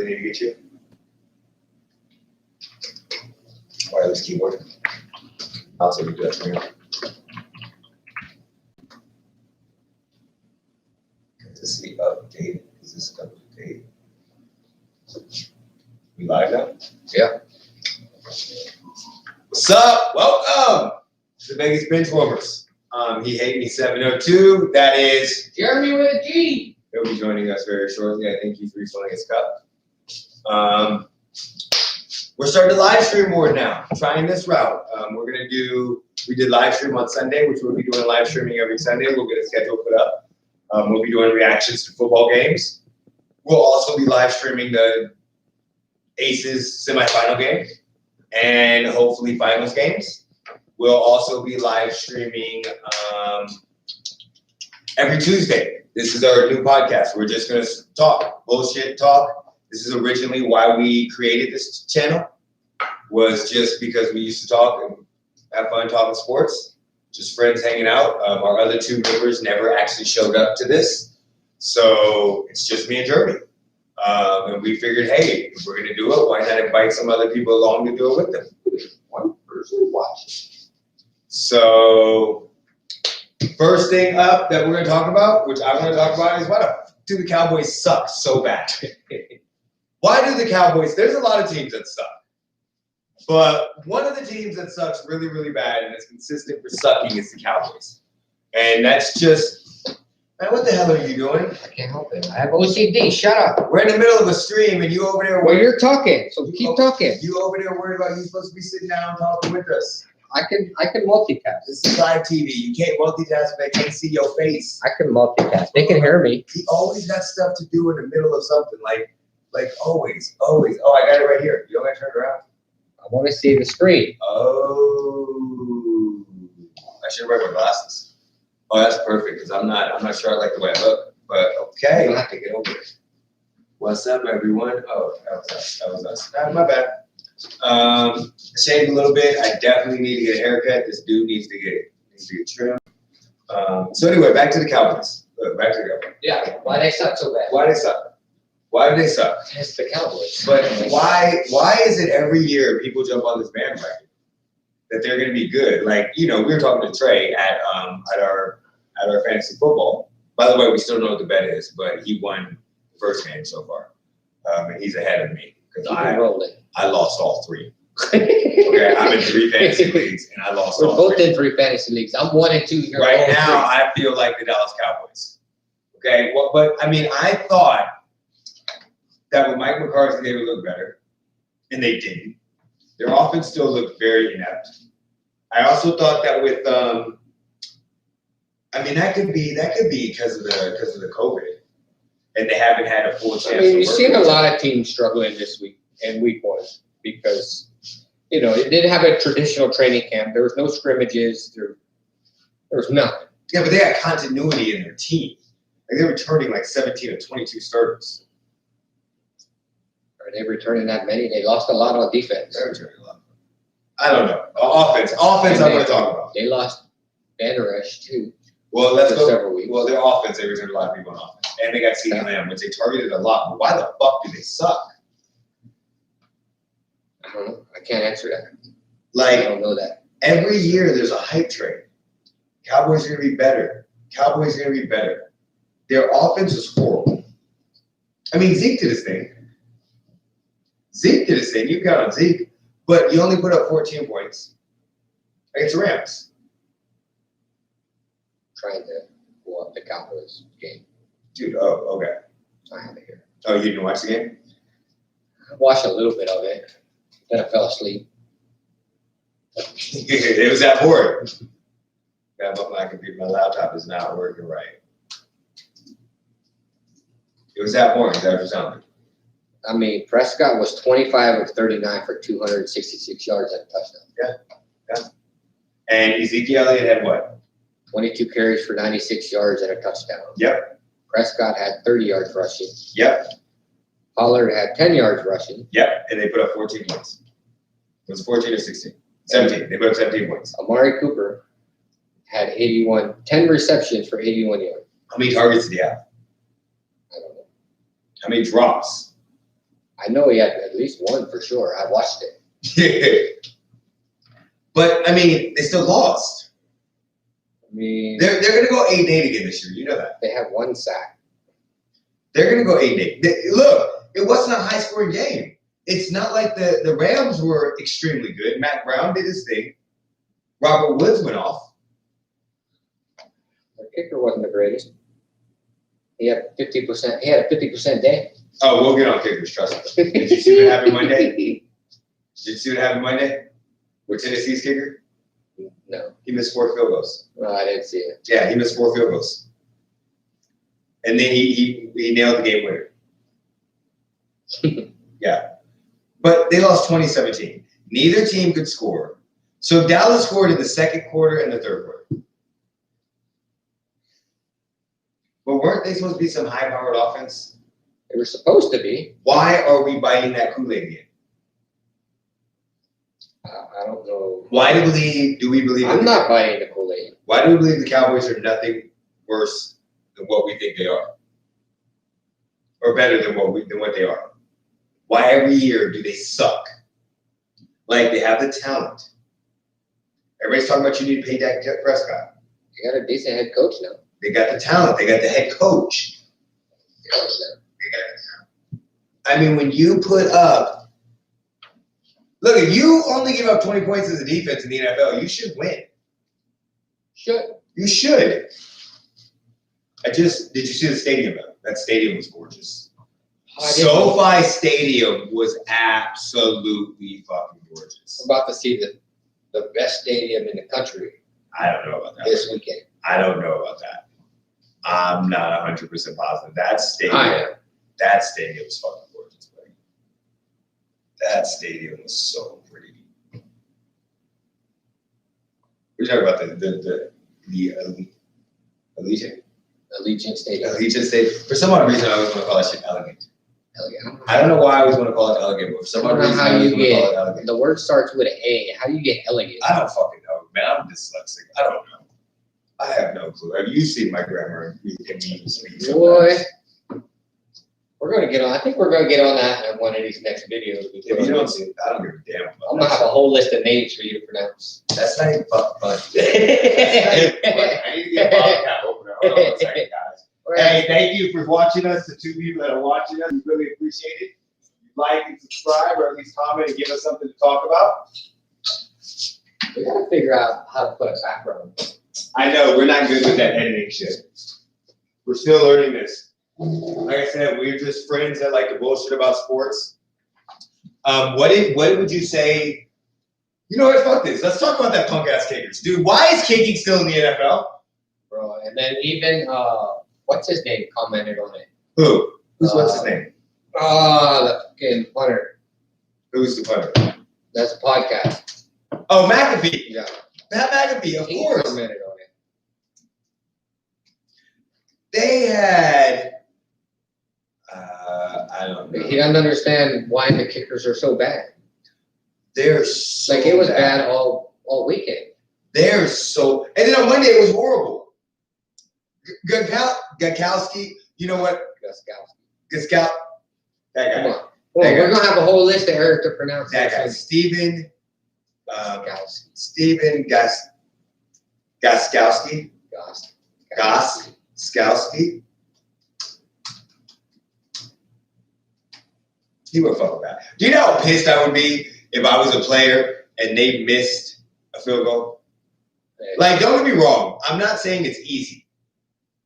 need to get you? Wireless keyboard. I'll take that for you. This is updated. Is this up to date? We live now? Yeah. What's up? Welcome to the Vegas Benchwarmers. He hate me 702. That is Geremy with a G. He'll be joining us very shortly. I think he's refilling his cup. We're starting to live stream more now. Trying this route. We did live stream on Sunday, which we'll be doing live streaming every Sunday. We'll get a schedule put up. We'll be doing reactions to football games. We'll also be live streaming the Aces semifinal game and hopefully finals games. We'll also be live streaming every Tuesday. This is our new podcast. We're just going to talk, bullshit talk. This is originally why we created this channel, was just because we used to talk and have fun talking sports, just friends hanging out. Our other two members never actually showed up to this. So it's just me and Geremy. And we figured, hey, if we're going to do it, why not invite some other people along to do it with them? One person watching. So first thing up that we're going to talk about, which I want to talk about, is why do the Cowboys suck so bad? Why do the Cowboys? There's a lot of teams that suck. But one of the teams that sucks really, really bad and is consistent for sucking is the Cowboys. And that's just, man, what the hell are you doing? I can't help it. I have OCD. Shut up. We're in the middle of a stream and you over there. Well, you're talking, so keep talking. You over there worried about you supposed to be sitting down talking with us. I can multitask. This is live TV. You can't multitask if they can't see your face. I can multitask. They can hear me. He always got stuff to do in the middle of something. Like always. Oh, I got it right here. You don't got to turn it around. I want to see the screen. Oh, I should wear my glasses. Oh, that's perfect because I'm not sure I like the way I look. But okay, You'll have to get over it. What's up, everyone? Oh, that was us. My bad. Shaved a little bit. I definitely need to get a haircut. This dude needs to get trimmed. So anyway, back to the Cowboys. Back to the Cowboys. Yeah. Why they suck so bad? Why do they suck? Why do they suck? It's the Cowboys. But why is it every year people jump on this bandwagon that they're going to be good? Like, we were talking to Trey at our fantasy football. By the way, we still don't know what the bet is, but he won the first game so far, and he's ahead of me because I lost all three. Okay, I'm in 3 fantasy leagues and I lost all 3. We're both in 3 fantasy leagues. I'm 1 and 2. Right now, I feel like the Dallas Cowboys. Okay, well, but I mean, I thought that with Mike McCarthy, they would look better, and they didn't. Their offense still looked very inept. I also thought that with, that could be because of the COVID, and they haven't had a full chance. I mean, you've seen a lot of teams struggling this week and week 1 because it didn't have a traditional training camp. There was no scrimmages. There was nothing. Yeah, but they had continuity in their team. Like they're returning like 17 or 22 starters. Are they returning that many? They lost a lot on defense. They're returning a lot. I don't know. Offense. I'm going to talk about. They lost Van Rush too. Well, let's go. Several weeks. Well, their offense, they returned a lot of people on offense, and they got CeeDee Lamb, which they targeted a lot. But why the fuck do they suck? I don't know. I can't answer that. Like, I don't know that. Every year there's a hype train. Cowboys are going to be better. Cowboys are going to be better. Their offense is horrible. I mean, Zeke did his thing. You got on Zeke, but you only put up 14 points against the Rams. Trying to pull up the Cowboys game. Dude, oh, okay. I have it here. Oh, you didn't watch the game? I watched a little bit of it. Then I fell asleep. It was that boring. My laptop is not working right. It was that boring. Is that what you're telling me? I mean, Prescott was 25 of 39 for 266 yards and a touchdown. Yeah. And Ezekiel Elliott had what? 22 carries for 96 yards and a touchdown. Yep. Prescott had 30 yards rushing. Yep. Pollard had 10 yards rushing. Yep. And they put up 14 points. It was 14 or 16? 17. They put up 17 points. Amari Cooper had 10 receptions for 81 yards. How many targets did he have? I don't know. How many drops? I I know he had at least one for sure. I watched it. But I mean, they still lost. I mean, They're going to go 8-8 again this year. You know that. they have one sack. They're going to go 8-8. Look, it wasn't a high scoring game. It's not like the Rams were extremely good. Matt Brown did his thing. Robert Woods went off. The kicker wasn't the greatest. He had 50%. He had a 50% day. Oh, we'll get on kickers, trust me. Did you see what happened Monday? Did you see what happened Monday? With Tennessee's kicker? No. He missed 4 field goals. No, I didn't see it. Yeah, he missed 4 field goals. And then he nailed the game winner. Yeah. But they lost 2017. Neither team could score. So Dallas scored in the second quarter and the third quarter. But weren't they supposed to be some high-powered offense? They were supposed to be. Why are we biting that Kool-Aid again? I don't know. Why do we believe? I'm not buying the Kool-Aid. Why do we believe the Cowboys are nothing worse than what we think they are, or better than what they are? Why every year do they suck? Like they have the talent. Everybody's talking about you need to pay Dak Prescott. You got a decent head coach now. They got the talent. They got the head coach. They got the talent. I mean, when you put up, look, if you only give up 20 points as a defense in the NFL, you should win. You should. Did you see the stadium though? That stadium was gorgeous. SoFi Stadium was absolutely fucking gorgeous. I'm about to see the best stadium in the country. I don't know about that. This weekend. I don't know about that. I'm not 100% positive. That stadium was fucking gorgeous, buddy. That stadium was so pretty. We're talking about the Allegiant Stadium. Allegiant Stadium. For some odd reason, I always want to call that shit elegant. Elegant. I don't know why I always want to call it elegant, but for some odd reason, I always want to call it elegant. The word starts with an A. How do you get elegant? I don't fucking know, man. I'm dyslexic. I don't know. I have no clue. Have you seen my grammar and me speak? Boy, we're going to get on. I think we're going to get on that in one of these next videos. If you don't see, I don't give a damn. I'm going to have a whole list of names for you to pronounce. That's not even fucking funny. I need to get a bottle cap opener. Hold on a second, guys. Hey, thank you for watching us. The 2 people that are watching us, we really appreciate it. Like and subscribe, or at least comment and give us something to talk about. We got to figure out how to put a background. I know, we're not good with that editing shit. We're still learning this. Like I said, we're just friends that like to bullshit about sports. What would you say? You know what? Fuck this. Let's talk about that punk ass kickers, dude. Why is kicking still in the NFL, bro? And then even what's his name commented on it. Who? What's his name? The fucking punter. Who's the punter? That's a podcast. Oh, McAfee. Yeah. Matt McAfee, of course. Commented on it. They had. I don't know. He doesn't understand why the kickers are so bad. They're so like it was bad all weekend. They're so, and then on Monday it was horrible. Gakowski, you know what? Gaskowski. That guy. Come on. Well, we're gonna have a whole list of Eric to pronounce. That guy, Steven. Steven Gaskowski. Gaskowski. He would fuck with that. Do you know how pissed I would be if I was a player and they missed a field goal? Like, don't get me wrong. I'm not saying it's easy,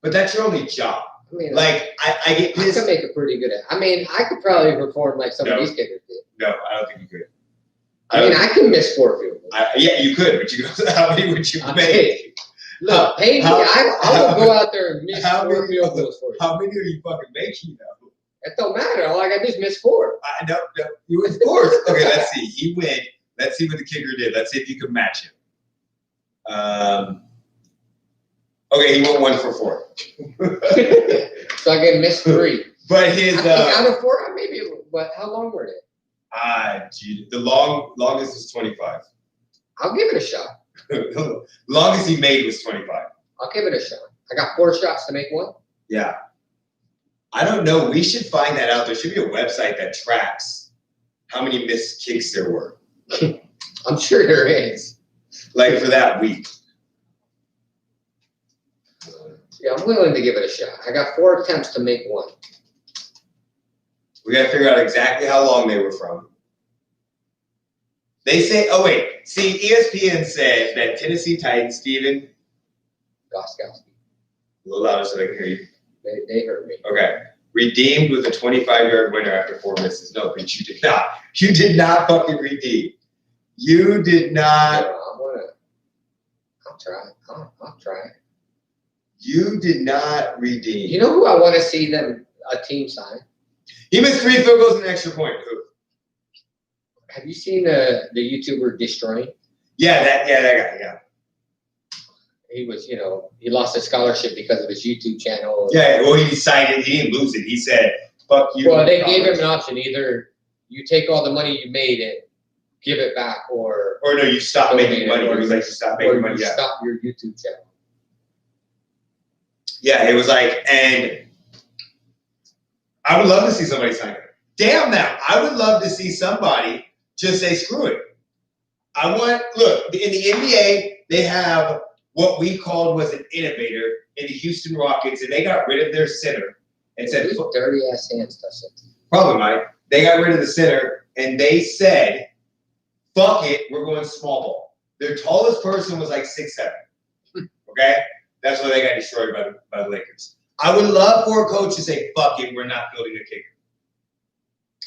but that's your only job. I mean, like, I get pissed. I could make it pretty good at. I mean, I could probably perform like some of these kickers did. No, I don't think you could. I can miss 4 field goals. Yeah, you could, but you how many would you make? Look, pay me. I will go out there and miss 4 field goals for you. How many are you fucking making, though? It don't matter. All I got to do is miss 4. No, you of course. Okay, let's see. He went. Let's see what the kicker did. Let's see if you can match him. Okay, he went 1 for 4. So I get missed 3. But his out of 4, maybe. But how long were they? Gee, the longest was 25. I'll give it a shot. Longest he made was 25. I'll give it a shot. I got 4 shots to make 1. Yeah. I don't know. We should find that out. There should be a website that tracks how many missed kicks there were. I'm sure there is. Like for that week. Yeah, I'm willing to give it a shot. I got 4 attempts to make one. We got to figure out exactly how long they were from. They say, oh wait, see, ESPN said that Tennessee Titans, Steven. Goskowski. A little louder so they can hear you. They heard me. Okay. Redeemed with a 25-yard winner after 4 misses. No, but you did not. You did not fucking redeem. You did not. I'll try. I'll try. You did not redeem. You know who I want to see a team sign? He missed 3 field goals and an extra point. Who? Have you seen the YouTuber Destroying? Yeah, that guy, yeah. He was, he lost his scholarship because of his YouTube channel. Yeah, well, he decided he didn't lose it. He said, fuck you. Well, they gave him an option. Either you take all the money you made and give it back, or no, you stop making money. It was like you stop making money. Yeah. Stop your YouTube channel. Yeah, it was like, and I would love to see somebody sign it. Damn that. I would love to see somebody just say, screw it. Look, in the NBA, they have what we called was an innovator in the Houston Rockets, and they got rid of their center and said, dirty ass hands does it. Probably might. They got rid of the center, and they said, fuck it, we're going small ball. Their tallest person was like 6'7". Okay? That's why they got destroyed by the Lakers. I would love for a coach to say, fuck it, we're not building a kicker.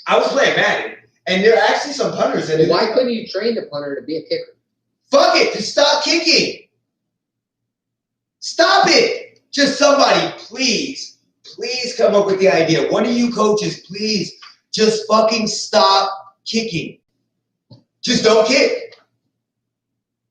I was playing Madden, and there are actually some punters that why couldn't you train the punter to be a kicker? Fuck it, just stop kicking. Stop it. Just somebody, please come up with the idea. One of you coaches, please, just fucking stop kicking. Just don't kick.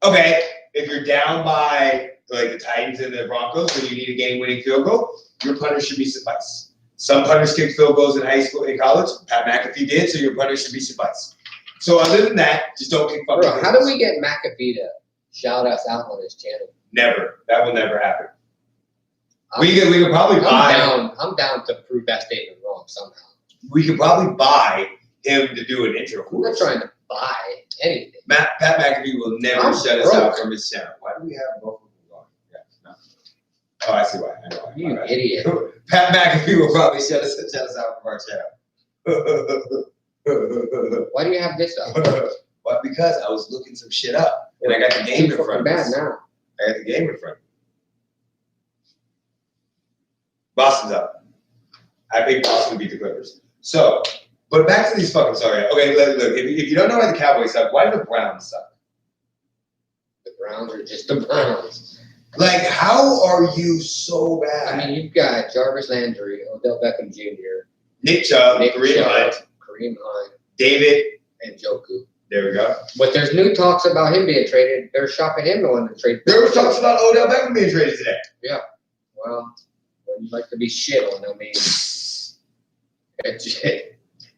Okay, if you're down by like the Titans and the Broncos and you need a game-winning field goal, your punter should be suffice. Some punters kick field goals in high school, in college. Pat McAfee did, so your punter should be suffice. So other than that, just don't kick fucking Bro, how do we get McAfee to shout us out on his channel? Never. That will never happen. We could probably buy. I'm down to prove that statement wrong somehow. We could probably buy him to do an intro. I'm not trying to buy anything. Pat McAfee will never shut us out from his channel. Why do we have both of them going? Yeah, no. Oh, I see why. I know why. You idiot. Pat McAfee will probably shut us out from our channel. Why do you have this up? Well, because I was looking some shit up, and I got the game in front of bad us. now. I got the game in front of me. Boston's up. I think Boston will beat the Clippers. So, but back to these fucking sorry. Okay, look. If you don't know why the Cowboys suck, why do the Browns suck? The Browns are just the Browns. Like, how are you so bad? I mean, you've got Jarvis Landry, Odell Beckham Jr., Nick Chubb, Kareem Hunt, David, and Njoku. There we go. But there's new talks about him being traded. They're shopping him to want to trade. There was talks about Odell Beckham being traded today. Yeah. Well, you'd like to be shit on. I mean,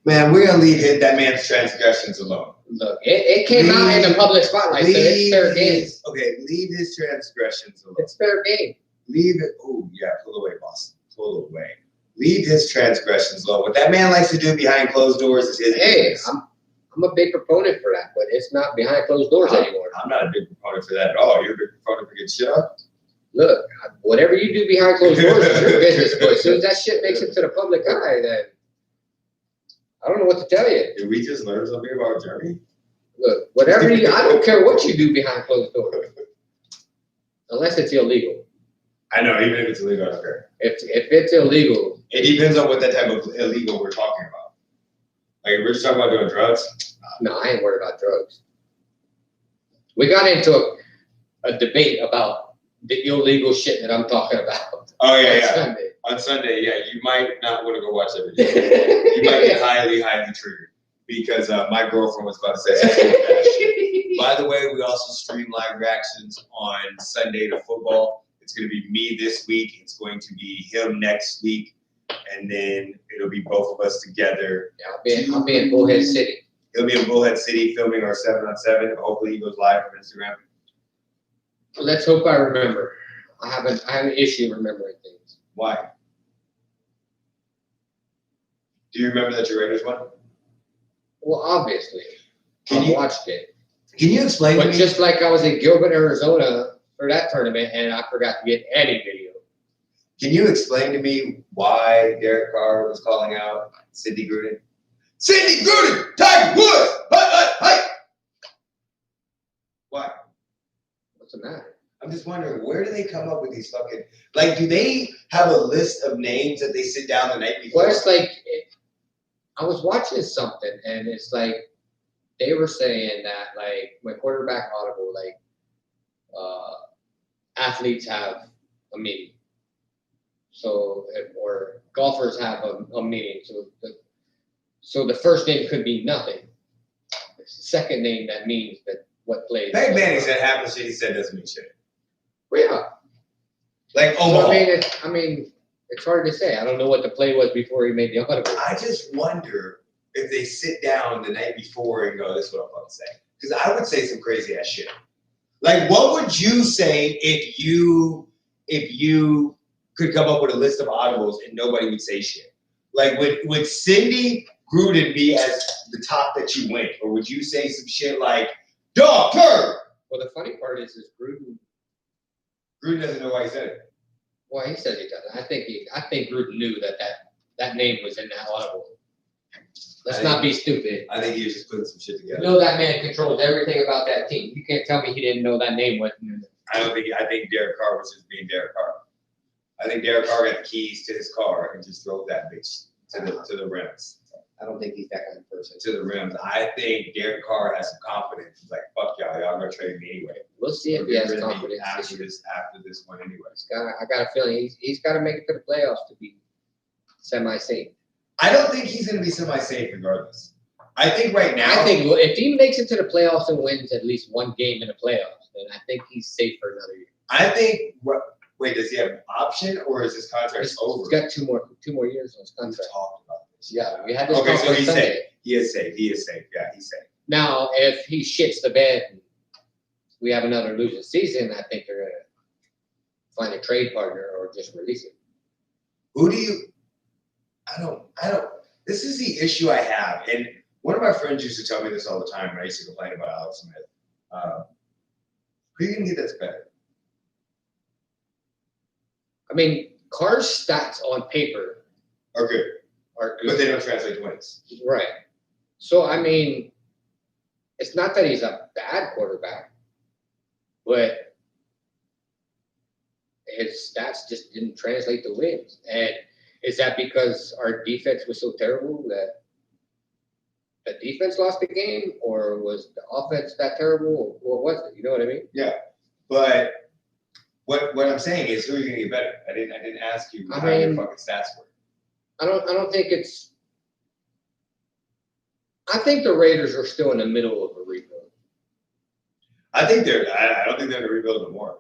man, we're gonna leave that man's transgressions alone. Look, it came out in the public spotlight, so it's fair game. Okay, leave his transgressions alone. It's fair game. Leave it. Oh yeah, pull away, Boston. Pull away. Leave his transgressions alone. What that man likes to do behind closed doors is his business. I'm a big proponent for that, but it's not behind closed doors anymore. I'm not a big proponent for that at all. You're a big proponent for getting shit up. Look, whatever you do behind closed doors is your business, but as soon as that shit makes it to the public eye, then I don't know what to tell you. Did we just learn something about Geremy? Look, whatever I don't care what you do behind closed doors, unless it's illegal. I know, even if it's illegal, I don't care. If it's illegal, it depends on what that type of illegal we're talking about. Like, we're just talking about doing drugs. No, I ain't worried about drugs. We got into a debate about the illegal shit that I'm talking about. Oh yeah. On Sunday, yeah, you might not want to go watch everything. You might get highly, highly triggered because my girlfriend was about to say something like that. By the way, we also stream live reactions on Sunday to football. It's going to be me this week. It's going to be him next week. And then it'll be both of us together. Yeah, I'll be in Bullhead City. He'll be in Bullhead City filming our 7-on-7. Hopefully he goes live from Instagram. Let's hope I remember. I have an issue remembering things. Why? Do you remember that your Raiders won? Well, obviously, Can I you- watched it. Can you explain to But me? just like I was in Gilbert, Arizona for that tournament, and I forgot to get any video. Can you explain to me why Derek Carr was calling out Cindy Gruden? Cindy Gruden, Tiger Woods, hey. Why? What's the matter? I'm just wondering, where do they come up with these fucking, like, do they have a list of names that they sit down the night before? Well, it's like, I was watching something, and it's like, they were saying that, like, when quarterback audible, like, athletes have a meeting. So, or golfers have a meeting. So the first name could be nothing. It's the second name that means that what plays. Meg Manning said half the shit he said doesn't mean shit. Well, yeah. Like, So, Omaha. I mean, it's hard to say. I don't know what the play was before he made the audible. I just wonder if they sit down the night before and go, this is what I'm fucking saying. Because I would say some crazy ass shit. Like, what would you say if you could come up with a list of audibles and nobody would say shit? Like, would Cindy Gruden be as the top that you went? Or would you say some shit like, dog, turd? Well, the funny part is Gruden. Gruden doesn't know why he said it. Well, he says he doesn't. I think Gruden knew that name was in that audible. Let's not be stupid. I think he was just putting some shit You together. know that man controls everything about that team. You can't tell me he didn't know that name wasn't in there. I think Derek Carr was just being Derek Carr. I think Derek Carr got the keys to his car and just drove that bitch to the rims. I don't think he's that kind of person. To the rims. I think Derek Carr has some confidence. He's like, fuck y'all gonna trade me anyway. We'll see if We're he has getting rid of me confidence. after this one anyway. I got a feeling he's got to make it to the playoffs to be semi-safe. I don't think he's gonna be semi-safe regardless. I think right now. I think if he makes it to the playoffs and wins at least one game in the playoffs, then I think he's safe for another year. I think. Wait, does he have an option or is his contract over? He's got two more years on his We've contract. talked about this. Yeah, we had this Okay, so conference he's Sunday. safe. He is safe. He is safe. Yeah, he's safe. Now, if he shits the bed, and we have another losing season. I think they're gonna find a trade partner or just release him. Who do you? I don't. This is the issue I have, and one of my friends used to tell me this all the time when I used to complain about Alex Smith. Who are you gonna get that's better? I mean, Carr's stats on paper Are good, are but good. they don't translate to wins. Right. So, I mean, it's not that he's a bad quarterback, but his stats just didn't translate to wins. And is that because our defense was so terrible that the defense lost the game, or was the offense that terrible, or what was it? You know what I mean? Yeah, but what I'm saying is, who are you gonna get better? I didn't ask you I how your mean- fucking stats were. I don't think it's. I think the Raiders are still in the middle of a rebuild. I don't think they're gonna rebuild no more.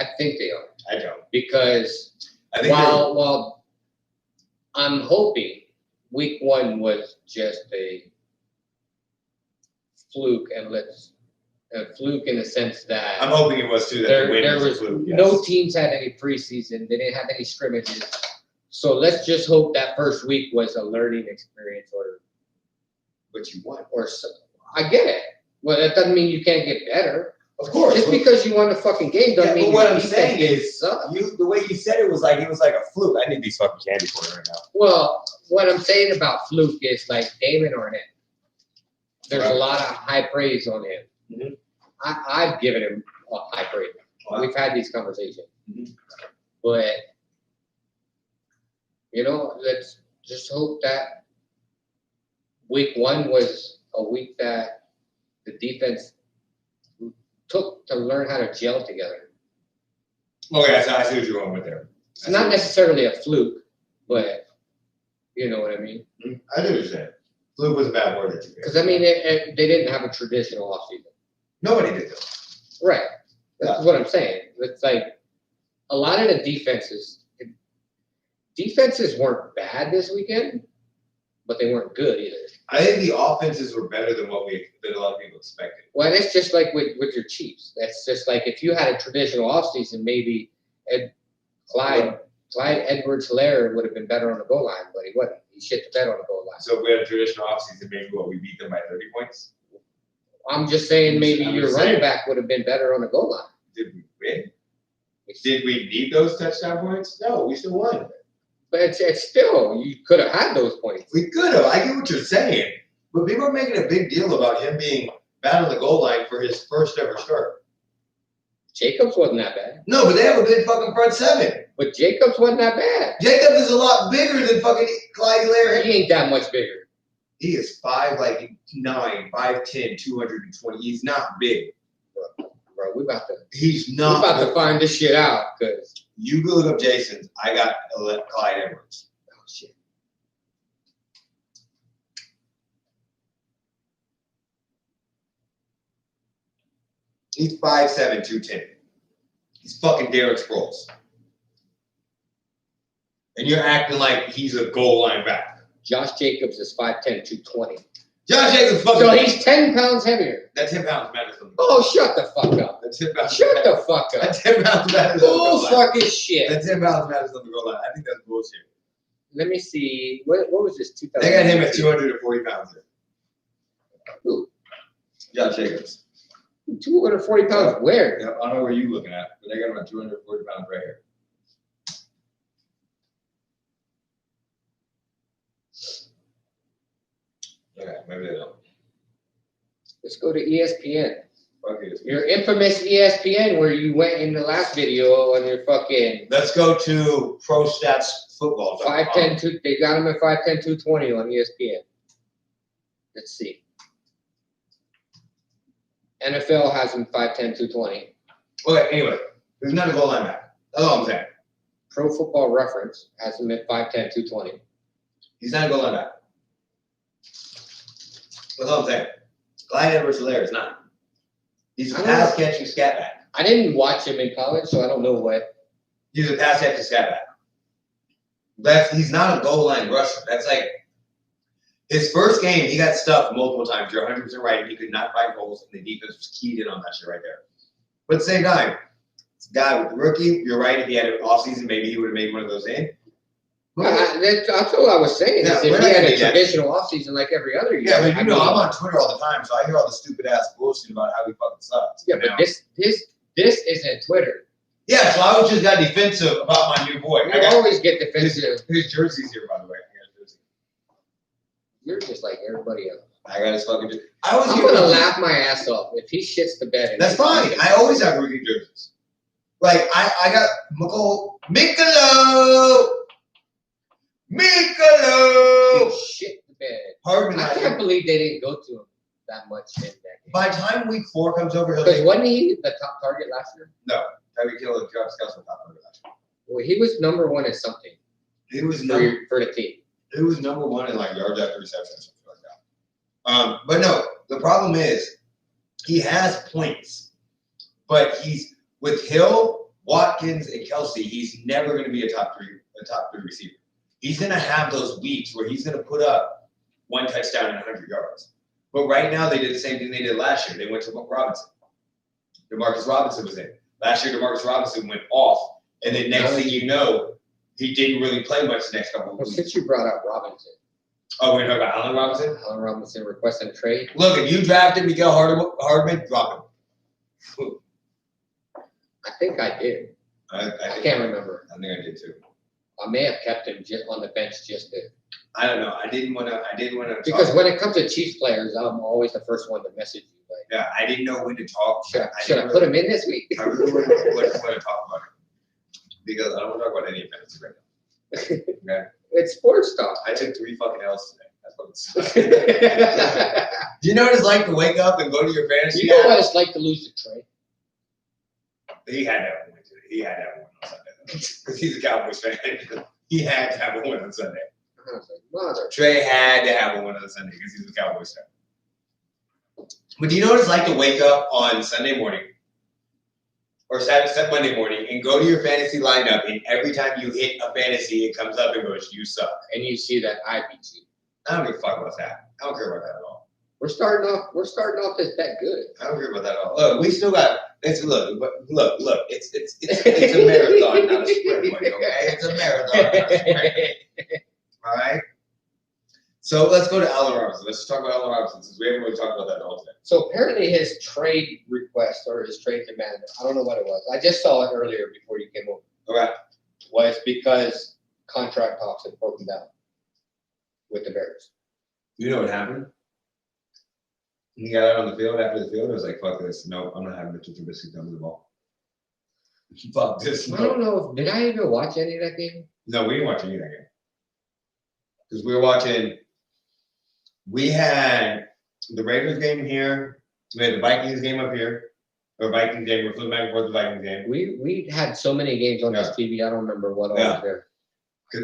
I think they are I don't. because I think while I'm hoping week one was just a fluke, and a fluke in the sense that I'm hoping it was too. That there the win was a fluke, yes. no teams had any preseason. They didn't have any scrimmages. So let's just hope that first week was a learning experience, But you won. or so, I get it. Well, that doesn't mean you can't get better. Of course. Just because you won a fucking game Yeah, doesn't mean but what your I'm defense saying didn't is, suck. the way you said it was like a fluke. I need these fucking candy corn right now. Well, what I'm saying about fluke is like Damon Arnett. There's Right. a lot of high praise on him. Mhm. I've given him a high praise. Wow. We've had these conversations. Mhm. But, let's just hope that week one was a week that the defense took to learn how to gel together. Okay, I see what you're going with there. It's not necessarily a fluke, but you know what I mean? I do understand. Fluke was a bad word that you picked. Because, I mean, they didn't have a traditional offseason. Nobody did though. Right. That's what I'm saying. It's like a lot of the defenses weren't bad this weekend, but they weren't good either. I think the offenses were better than a lot of people expected. Well, it's just like with your Chiefs. That's just like if you had a traditional offseason, maybe Clyde Edwards-Helaire would have been better on the goal line, but he wasn't. He shit the bed on the goal line. So if we had a traditional offseason, maybe we beat them by 30 points? I'm just saying maybe I'm your just running saying. back would have been better on the goal line. Did we win? Did we need those touchdown points? No, we still won. But it's still, you could have had those points. We could have. I get what you're saying. But people are making a big deal about him being bad on the goal line for his first ever start. Jacobs wasn't that bad. No, but they have a big fucking front seven. But Jacobs wasn't that bad. Jacobs is a lot bigger than fucking Clyde Lair. He ain't that much bigger. He is 5'9", 5'10", 220. He's not big. Bro, we about He's to find this shit out, because You go look up Jason's. I got Clyde Edwards. oh shit. He's 5'7", 210. He's fucking Darren Sproles. And you're acting like he's a goal line back. Josh Jacobs is 5'10", 220. Josh Jacobs fucking. So he's 10 pounds heavier. That 10 pounds matters than the Oh, shut the fuck up. That 10 pounds. Shut the fuck That up. 10 pounds matters on the Bull goal line. fucking shit. That 10 pounds matters on the goal line. I think that's bullshit. Let me see. What was this? 2000? They got him at 240 pounds there. Who? Josh Jacobs. 240 pounds where? Yep, I don't know where you looking at, but they got him at 240 pounds right here. Okay, maybe they don't. Let's go to ESPN. Okay, Your infamous ESPN where you went in the last video on your fucking let's go to Pro Stats Football. 5'10", they got him at 5'10", 220 on ESPN. Let's see. NFL has him 5'10", 220. Okay, anyway, he's not a goal line back. That's all I'm saying. Pro Football Reference has him at 5'10", 220. He's not a goal line back. That's all I'm saying. Clyde Edwards-Helaire is not. He's a pass catching scat back. I didn't watch him in college, so I don't know what. He's a pass catching scat back. He's not a goal line rusher. That's like his first game, he got stuffed multiple times. You're 100% right. He could not find holes, and the defense was keyed in on that shit right there. But at the same time, this guy with the rookie, you're right. If he had an offseason, maybe he would have made one of those in. That's all I was saying. Yeah, Is if we're he not had gonna a do that. traditional offseason like every other year. Yeah, but I you know, mean, I'm on Twitter all the time, so I hear all the stupid ass bullshit about how he fucking sucks. Yeah, but this isn't Twitter. Yeah, so I was just got defensive about my new boy. You always get defensive. His jersey's here, by the way. I got his jersey. You're just like everybody else. I got his fucking jersey. I was I'm here. gonna laugh my ass off if he shits the bed. That's fine. I always have rookie jerseys. Like I got Mikolo. Shit the bed. Hardman. I can't believe they didn't go to him that much in that game. By the time week 4 comes over, he'll Because take. wasn't he the top target last year? No, Tyreek Hill and Travis Kelce were top of last year. Well, he was number one in something He was number. for the team. He was number 1 in like yards after reception or something like that. But no, the problem is he has points, but he's with Hill, Watkins, and Kelsey. He's never going to be a top three receiver. He's going to have those weeks where he's going to put up 1 touchdown and 100 yards. But right now they did the same thing they did last year. They went to Robinson. Demarcus Robinson was in. Last year, Demarcus Robinson went off, and then next thing you know, he didn't really play much the next couple of Well, weeks. since you brought up Robinson, Oh, we're talking about Allen Robinson? Allen Robinson requesting a trade. Look, if you drafted Miguel Hardman, drop him. I think I did. I Can't remember. I think I did too. I may have kept him just on the bench just to. I don't know. I didn't want to. Because when it comes to Chiefs players, I'm always the first one to message you. Like, yeah, I didn't know when to talk. should I put him in this week? I really wouldn't want to talk about it because I don't want to talk about any fantasy right now. Okay. It's sports talk. I took 3 fucking L's today. That's what it's. Do you know what it's like to wake up and go to your fantasy? You know what it's like to lose the trade? He had to have a win today. He had to have a win on Sunday because he's a Cowboys fan. He had to have a win on Sunday. I was like, mother. Trey had to have a win on Sunday because he's a Cowboys fan. But do you know what it's like to wake up on Sunday morning or Saturday, Monday morning and go to your fantasy lineup, and every time you hit a fantasy, it comes up and goes, "You suck." And you see that I beat you. I don't give a fuck about that. I don't care about that at all. We're starting off this bet good. I don't care about that at all. Look, we still got. Look. It's a marathon, not a sprint, buddy. Okay, it's a marathon, not a sprint. All right. So let's go to Allen Robinson. Let's talk about Allen Robinson since we haven't really talked about that the whole time. So apparently his trade request or his trade demand, I don't know what it was. I just saw it earlier before you came over. Okay. Was because contract talks had broken down with the Bears. You know what happened? He got out on the field after the field. I was like, "Fuck this! No, I'm not having Mitchell Trubisky come to the ball. Fuck this!" I don't know. Did I even watch any of that game? No, we didn't watch any of that game because we were watching. We had the Raiders game here. We had the Vikings game up here. Or Vikings game. We're flipping back and forth the Vikings game. We had so many games on this TV. I don't remember what all was there.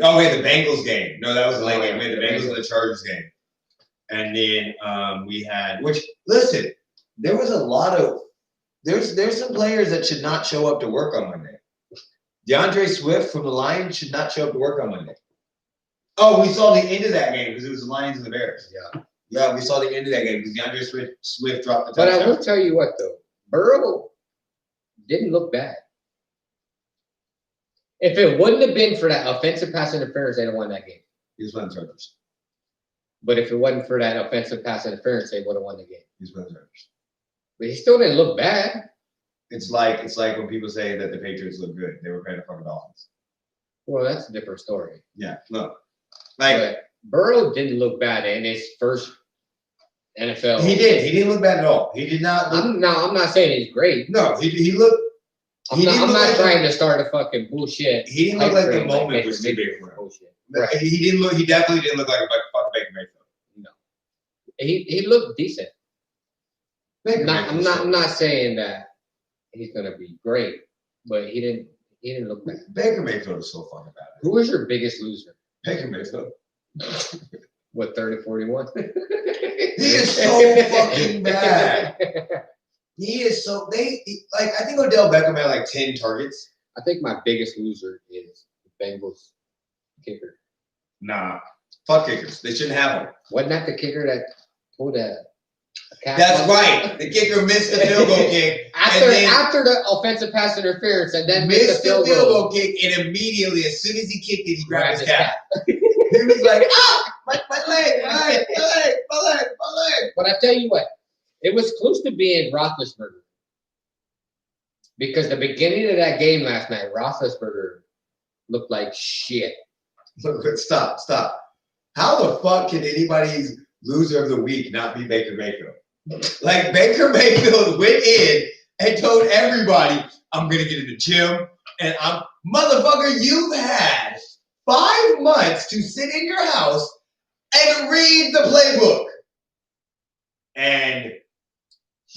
Oh, we had the Bengals game. No, that was the late Oh, game. We had the Bengals and the Chargers game. And then we had, which, listen, there was a lot of, there's some players that should not show up to work on Monday. DeAndre Swift from the Lions should not show up to work on Monday. Oh, we saw the end of that game because it was the Lions and the Bears. Yeah. Yeah, we saw the end of that game because DeAndre Swift dropped the But touchdown. I will tell you what, though. Burrow didn't look bad. If it wouldn't have been for that offensive pass interference, they'd have won that game. He was playing the Chargers. But if it wasn't for that offensive pass interference, they would have won the game. He was playing the Chargers. But he still didn't look bad. It's like when people say that the Patriots look good. They were playing the fucking Dolphins. Well, that's a different story. Yeah, look. But Burrow didn't look bad in his first NFL. He did. He didn't look bad at all. He did not look. I'm not saying he's great. No, he looked. I'm not trying to start a fucking bullshit. He didn't look like the moment was too big for him. Bullshit. Right. He didn't look. He definitely didn't look like fucking Baker Mayfield. No, he looked decent. I'm not saying that he's gonna be great, but he didn't look bad. Baker Mayfield is so fucking bad. Who was your biggest loser? Baker Mayfield. What, 30-41? He is so fucking bad. He is so I think Odell Beckham had like 10 targets. I think my biggest loser is the Bengals kicker. Nah. Fuck kickers. They shouldn't have them. Wasn't that the kicker that pulled a cap? That's right. The kicker missed the field goal kick. After the offensive pass interference and then missed the field goal kick, and immediately, as soon as he kicked it, he grabbed his cap. He was like, my leg. But I tell you what, it was close to being Roethlisberger. Because the beginning of that game last night, Roethlisberger looked like shit. Look, stop. How the fuck can anybody's loser of the week not be Baker Mayfield? Like, Baker Mayfield went in and told everybody, I'm going to get in the gym. And motherfucker, you've had 5 months to sit in your house and read the playbook. And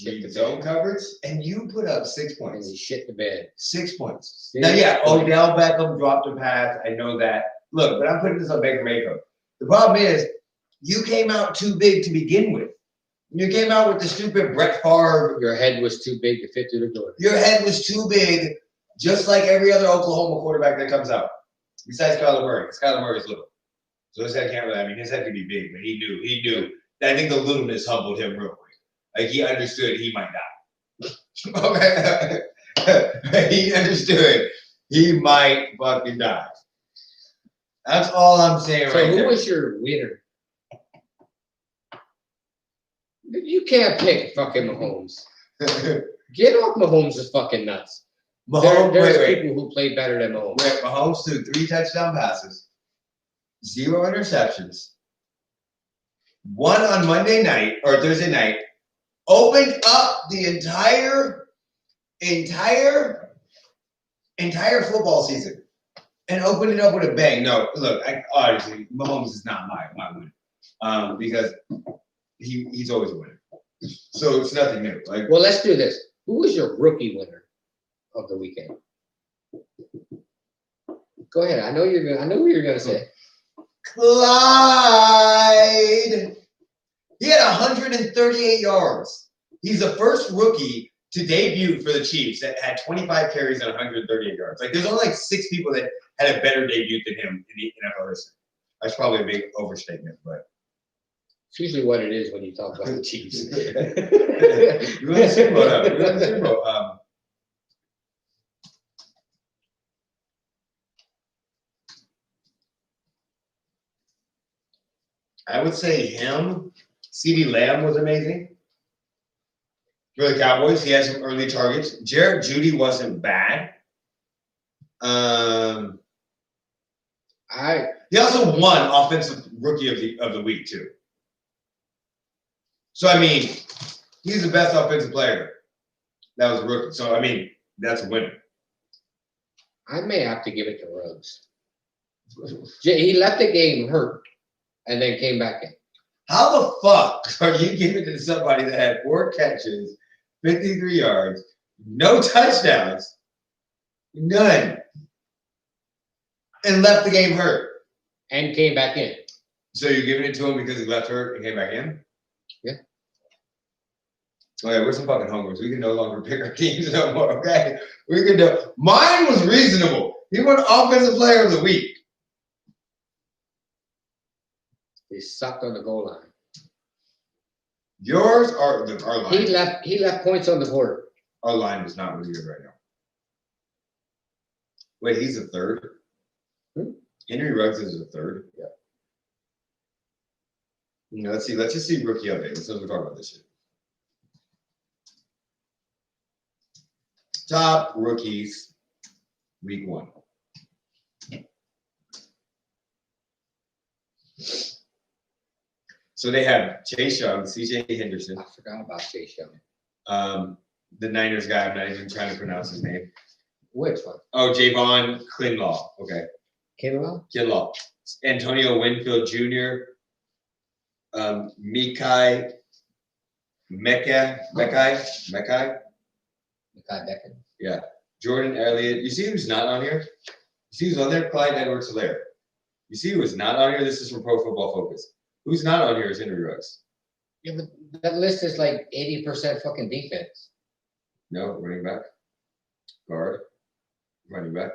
read zone coverage, and you put up 6 points. And he shit the bed. 6 points. Now, yeah, Odell Beckham dropped a pass. I know that. Look, but I'm putting this on Baker Mayfield. The problem is, you came out too big to begin with. You came out with the stupid Brett Favre. Your head was too big to fit through the door. Your head was too big, just like every other Oklahoma quarterback that comes out. Besides Kyler Murray, because Kyler Murray's little. So his head can't really, I mean, his head could be big, but he knew. I think the littleness humbled him real quick. Like, he understood he might die. Okay. He understood he might fucking die. That's all I'm saying so right who there. was your winner? You can't pick fucking Mahomes. Get off Mahomes is fucking nuts. There's people who play better than Mahomes. Wait, Mahomes threw 3 touchdown passes, 0 interceptions, 1 on Monday night or Thursday night, opened up the entire football season and opened it up with a bang. No, look, obviously Mahomes is not my win because he's always a winner. So it's nothing new. Like, well, let's do this. Who was your rookie winner of the weekend? Go ahead. I know what you're gonna say. Clyde. He had 138 yards. He's the first rookie to debut for the Chiefs that had 25 carries and 138 yards. Like, there's only like 6 people that had a better debut than him in the NFL history. That's probably a big overstatement, but it's usually what it is when you talk about the Chiefs. We won the Super Bowl. We won the Super Bowl. I would say him. CeeDee Lamb was amazing. For the Cowboys, he had some early targets. Jared Judy wasn't bad. He also won Offensive Rookie of the Week too. So I mean, he's the best offensive player. That was a rookie. So I mean, that's a winner. I may have to give it to Ruggs. He left the game hurt and then came back in. How the fuck are you giving it to somebody that had 4 catches, 53 yards, no touchdowns, none, and left the game hurt? And came back in. So you're giving it to him because he left hurt and came back in? Yeah. Okay, we're some fucking homers. We can no longer pick our teams no more, okay? We can do. Mine was reasonable. He won Offensive Player of the Week. He sucked on the goal line. Yours are our line. He left points on the board. Our line is not really good right now. Wait, he's a third? Henry Ruggs is a third? Yeah. Let's see. Let's just see rookie update. Let's talk about this shit. Top rookies, week 1. So they have Chase Young, CJ Henderson. I forgot about Chase Young. The Niners guy, I'm not even trying to pronounce his name. Which one? Oh, Javon Kinlaw. Okay. Kinlaw? Antonio Winfield Jr. Mekai Beckham. Yeah. Jordan Elliott. You see who's not on here? You see who's on there? Clyde Edwards-Helaire. You see who is not on here? This is from Pro Football Focus. Who's not on here is Henry Ruggs. Yeah, but that list is like 80% fucking defense. No, running back. Guard. Running back.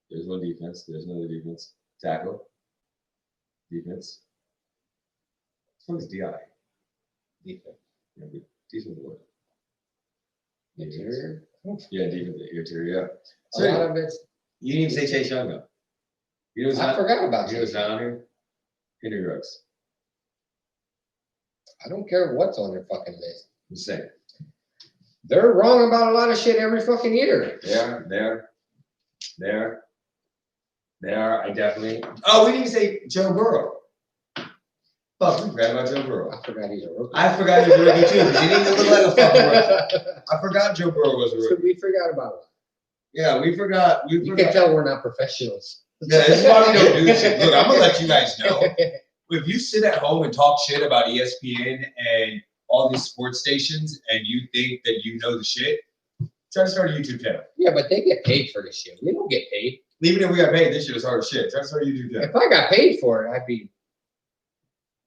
There's one defense. There's another defense. Tackle. Defense. This one's DI. Defense. Yeah, defensive order. Interior? Yeah, defensive interior. Yeah. So A lot of it's. you didn't even say Chase Young though. You know who's I not, forgot about you know who's Chase. not on here? Henry Ruggs. I don't care what's on their fucking list. I'm just saying. They're wrong about a lot of shit every fucking year. They are. I definitely. Oh, we didn't even say Joe Burrow. Fuck, we forgot about Joe Burrow. I forgot he's a rookie. I forgot he was a rookie too. He didn't even look like a fucking rookie. I forgot Joe Burrow was a So rookie. we forgot about it. Yeah, we forgot. You can tell we're not professionals. Yeah, this is why we don't do this shit. Look, I'm gonna let you guys know. If you sit at home and talk shit about ESPN and all these sports stations and you think that you know the shit, try to start a YouTube channel. Yeah, but they get paid for this shit. We don't get paid. Even if we got paid, this shit is hard as shit. Try to start a YouTube channel. If I got paid for it, I'd be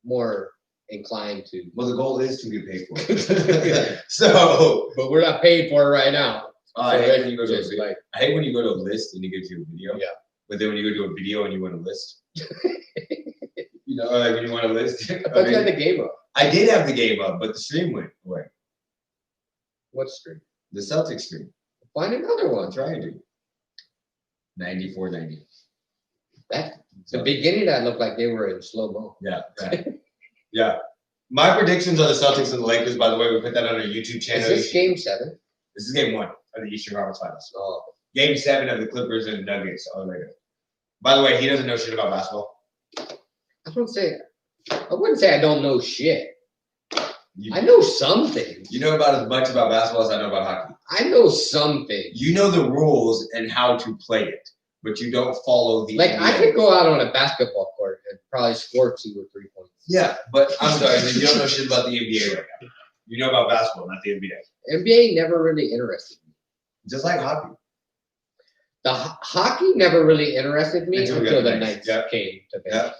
more inclined to. Well, the goal is to get paid for it. So, But we're not paid for it right now. I hate when you go to Just I hate when you go to a list and you get to a video. Yeah. But then when you go to a video and you want a list, you know, like when you want a list. I thought you had the game up. I did have the game up, but the stream went away. What stream? The Celtics stream. Find another one. I'm trying to. 94-90. The beginning that looked like they were in slow-mo. Yeah. Yeah. My predictions are the Celtics and the Lakers, by the way. We put that on our YouTube channel. Is this game 7? This is game 1 of the Eastern Conference Finals. Oh. Game 7 of the Clippers and Nuggets are later. By the way, he doesn't know shit about basketball. I wouldn't say I don't know shit. I know something. You know about as much about basketball as I know about hockey. I know something. You know the rules and how to play it, but you don't follow the. Like, NBA. I could go out on a basketball court and probably score 2 or 3 points. Yeah, but I'm sorry, you don't know shit about the NBA right now. You know about basketball, not the NBA. NBA never really interested me. Just like hockey. The hockey never really interested me Until we got until the the Knights. Knights came to Vegas. Yeah.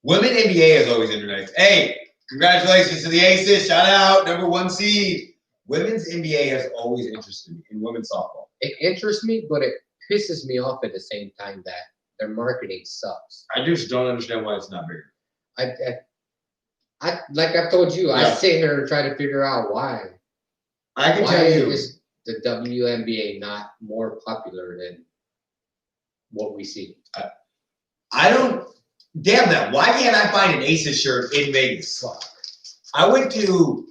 Women NBA is always interesting. Hey, congratulations to the Aces. Shout out, #1 seed. Women's NBA has always interested me in women's softball. It interests me, but it pisses me off at the same time that their marketing sucks. I just don't understand why it's not bigger. I like I've told you, I Yeah. sit here and try to figure out why. I can Why tell you. is the WNBA not more popular than what we see? I don't. damn that. Why can't I find an Aces shirt in Vegas? Fuck. I went to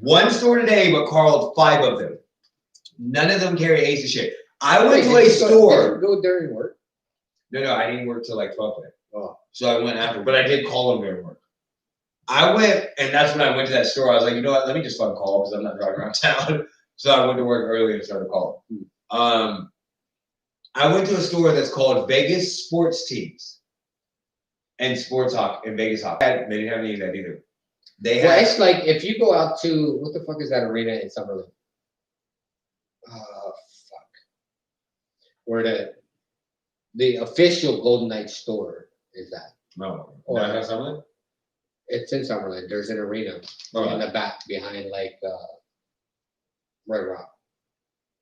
one store today, but called 5 of them. None of them carry Aces shit. I went to a store. Did you go during work? No, I didn't work till like 12 today. Oh. So I went after, but I did call them during work. I went, and that's when I went to that store. I was like, you know what? Let me just fucking call because I'm not driving around town. So I went to work early and started calling. I went to a store that's called Vegas Sports Teams and Sports Hockey and Vegas Hockey. They didn't have any of that either. Well, it's like if you go out to what the fuck is that arena in Summerlin? Fuck. Where the official Golden Knights store is that? No. Or Summerlin? It's in Summerlin. There's an arena in the back behind like Red Rock.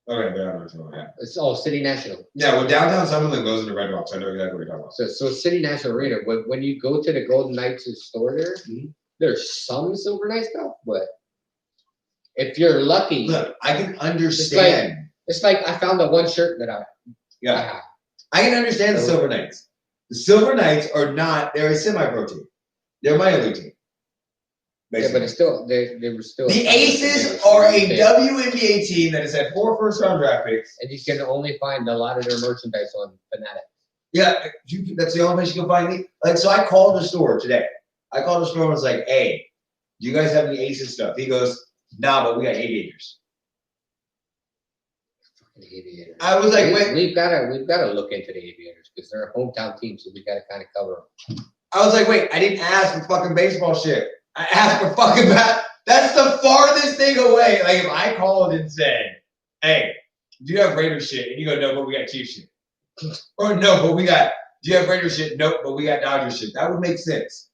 Okay, but I don't know. Yeah. It's City National. Yeah, well, downtown Summerlin goes into Red Rocks. I know exactly what you're talking about. So City National Arena. When you go to the Golden Knights store there, there's some Silver Knight stuff, but if you're lucky, look, I can understand. It's like I found the one shirt that I have. I can understand the Silver Knights. The Silver Knights are not. They're a semi-pro team. They're my elite team. Basically. Yeah, but it's still they were still. The Aces are a WNBA team that has had 4 first-round draft picks, and you can only find a lot of their merchandise on Fanatics. Yeah, that's the only place you can find me. Like, so I called the store today. I called the store and was like, "Hey, do you guys have any Aces stuff?" He goes, "Nah, but we got Aviators." Fucking Aviators. I was like, "Wait, we've got to look into the Aviators because they're a hometown team, so we got to kind of cover them." I was like, "Wait, I didn't ask for fucking baseball shit. I asked for fucking bat." That's the farthest thing away. Like, if I called and said, "Hey, do you have Raiders shit?" and you go, "No, but we got Chiefs shit," or "No, but we got." Do you have Raiders shit? Nope, but we got Dodgers shit. That would make sense.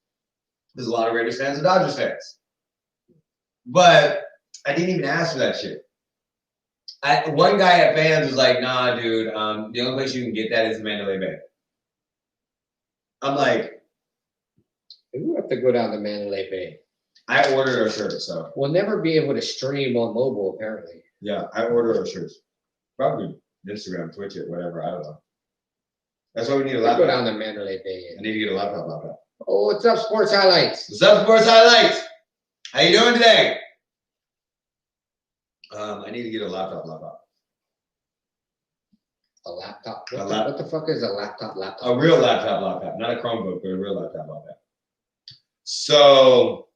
There's a lot of Raiders fans and Dodgers fans. But I didn't even ask for that shit. One guy at Fans was like, "Nah, dude, the only place you can get that is Mandalay Bay." I'm like, we have to go down to Mandalay Bay. I ordered our shirts, so. We'll never be able to stream on mobile, apparently. Yeah, I ordered our shirts. Probably Instagram, Twitch it, whatever, I don't know. That's why we need a laptop. Go down to Mandalay Bay. I need to get a laptop. Oh, what's up, Sports Highlights? What's up, Sports Highlights? How you doing today? I need to get a laptop. A laptop? What the fuck is a laptop? A real laptop. Not a Chromebook, but a real laptop. So,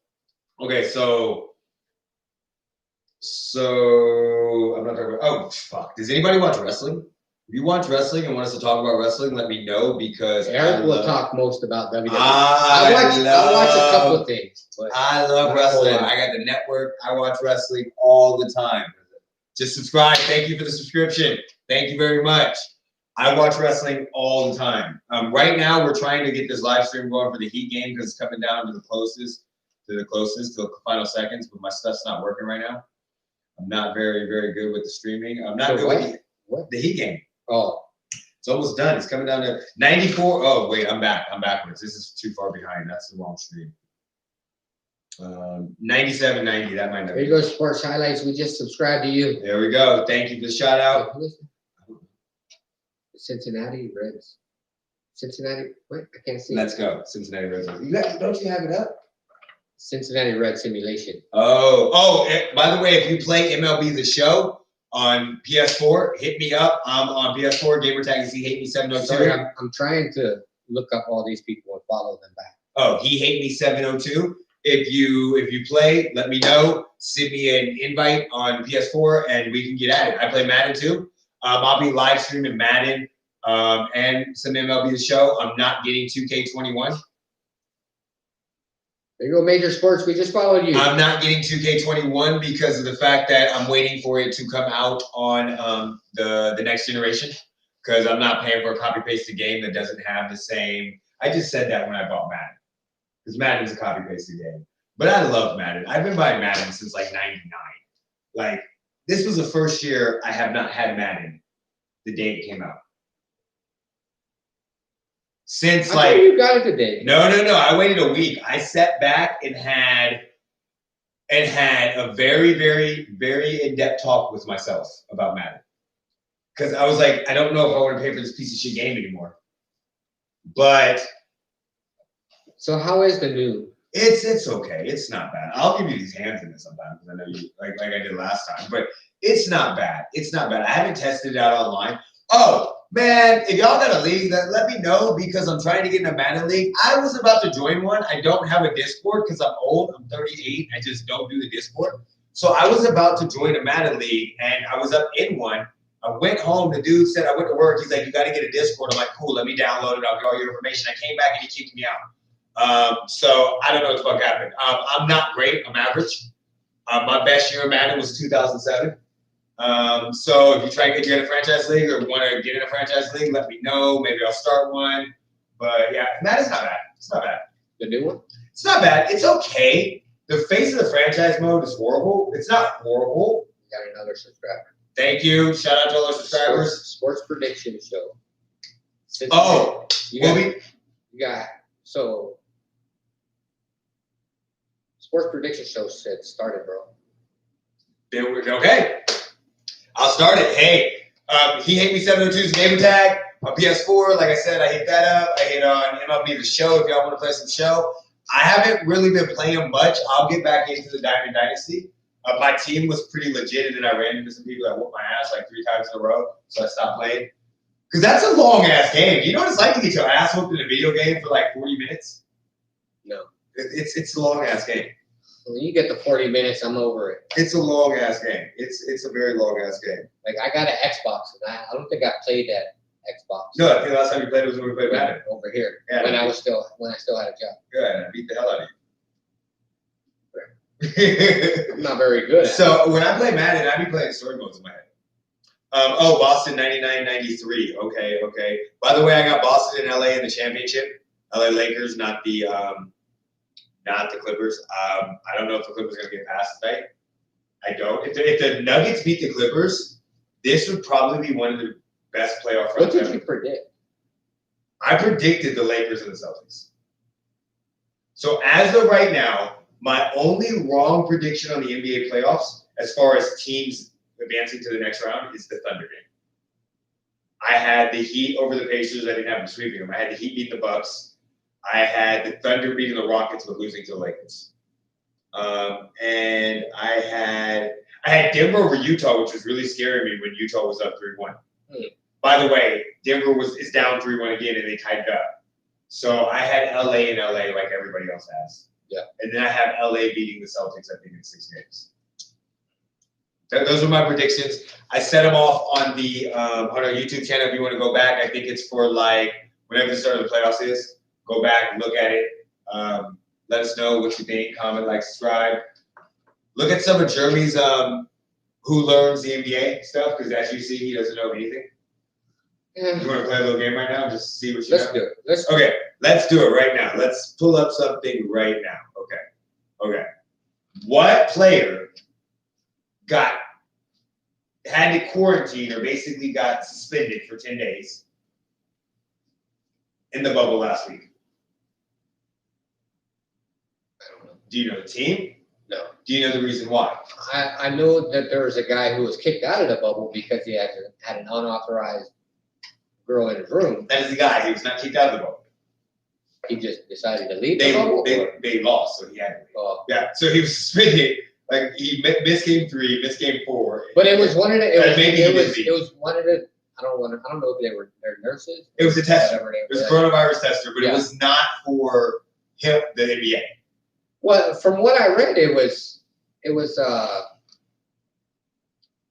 okay, so I'm not talking about, oh, fuck. Does anybody watch wrestling? If you watch wrestling and want us to talk about wrestling, let me know because Eric will talk most about WWE. I watch a couple of things. But I love wrestling. I got the network. I watch wrestling all the time. Just subscribe. Thank you for the subscription. Thank you very much. I watch wrestling all the time. Right now, we're trying to get this live stream going for the Heat game because it's coming down to the closest, to the final seconds, but my stuff's not working right now. I'm not very, very good with the streaming. I'm not good with the Heat game. Oh. It's almost done. It's coming down to 94. Oh, wait, I'm back. I'm backwards. This is too far behind. That's the wrong stream. 97.90. That might not be. There you go, Sports Highlights. We just subscribed to you. There we go. Thank you for the shout out. Cincinnati Reds. Wait, I can't see. Let's go. Cincinnati Reds. Don't you have it up? Cincinnati Red Simulation. By the way, if you play MLB The Show on PS4, hit me up. I'm on PS4. Gamertag is he hate me 702. Sorry, I'm trying to look up all these people and follow them back. Oh, he hate me 702. If you play, let me know. Send me an invite on PS4 and we can get at it. I play Madden too. I'll be live streaming Madden and some MLB The Show. I'm not getting 2K21. There you go, Major Sports. We just followed you. I'm not getting 2K21 because of the fact that I'm waiting for it to come out on the next generation. Because I'm not paying for a copy-pasted game that doesn't have the same. I just said that when I bought Madden. Because Madden's a copy-pasted game. But I love Madden. I've been buying Madden since like 99. Like, this was the first year I have not had Madden the day it came out. Since I thought you got it today. No. I waited a week. I sat back and had a very, very, very in-depth talk with myself about Madden. Because I was like, I don't know if I want to pay for this piece of shit game anymore. But So how is the new? It's okay. It's not bad. I'll give you these hands in it sometimes because I know you like I did last time, but it's not bad. It's not bad. I haven't tested it out online. Oh man, if y'all got a league, let me know because I'm trying to get in a Madden league. I was about to join one. I don't have a Discord because I'm old. I'm 38. I just don't do the Discord. So I was about to join a Madden league and I was up in one. I went home. The dude said I went to work. He's like, you got to get a Discord. I'm like, cool. Let me download it. I'll get all your information. I came back and he kicked me out. So I don't know what the fuck happened. I'm not great. I'm average. My best year in Madden was 2007. So if you try to get in a franchise league or want to get in a franchise league, let me know. Maybe I'll start one. But yeah, Madden's not bad. It's not bad. The new one? It's not bad. It's okay. The face of the franchise mode is horrible. It's not horrible. We got another subscriber. Thank you. Shout out to all our subscribers. Sports prediction show. You got so. Sports prediction show said started, bro. Okay. I'll start it. Hey, he hit me 702's game tag on PS4. Like I said, I hit that up. I hit on MLB The Show if y'all want to play some show. I haven't really been playing much. I'll get back into the Diamond Dynasty. My team was pretty legit, and then I ran into some people that whooped my ass like 3 times in a row, so I stopped playing. Because that's a long-ass game. You know what it's like to get your ass whooped in a video game for like 40 minutes? No. It's a long-ass game. When you get to 40 minutes, I'm over it. It's a long-ass game. It's a very long-ass game. Like, I got an Xbox, and I don't think I played that Xbox. No, I think the last time you played it was when we played Madden. Over here. Yeah, when I still had a job. Good, and I beat the hell out of you. I'm not very good at it. So when I play Madden, I be playing story modes in my head. Boston 99-93. Okay. By the way, I got Boston and LA in the championship. LA Lakers, not the Clippers. I don't know if the Clippers are going to get past tonight. I don't. If the Nuggets beat the Clippers, this would probably be one of the best playoff runs. What did you predict? I predicted the Lakers and the Celtics. So as of right now, my only wrong prediction on the NBA playoffs, as far as teams advancing to the next round, is the Thunder game. I had the Heat over the Pacers. I didn't have them sweeping them. I had the Heat beat the Bucks. I had the Thunder beating the Rockets but losing to the Lakers. And I had Denver over Utah, which was really scaring me when Utah was up 3-1. By the way, Denver is down 3-1 again, and they tied it up. So I had LA in LA like everybody else has. Yeah. And then I have LA beating the Celtics, I think, in 6 games. Those are my predictions. I set them off on our YouTube channel. If you want to go back, I think it's for like whenever the start of the playoffs is. Go back, look at it. Let us know what you think. Comment, like, subscribe. Look at some of Geremy's Who Learns the NBA stuff, because as you see, he doesn't know anything. Yeah. You want to play a little game right now? Just see what you know? Do it. Okay, let's do it right now. Let's pull up something right now. Okay. What player had to quarantine or basically got suspended for 10 days in the bubble last week? I don't know. Do you know the team? No. Do you know the reason why? I know that there was a guy who was kicked out of the bubble because he had an unauthorized girl in his room. That is the guy. He was not kicked out of the bubble. He just decided to leave the bubble? They lost, so he had to leave. Oh. Yeah, so he was suspended. Like, he missed game 3, missed game 4. But it was one of the. It was one of the. I don't know if they're nurses. It was a tester. It was a coronavirus tester, but yeah. It was not for him, the NBA. Well, from what I read, it was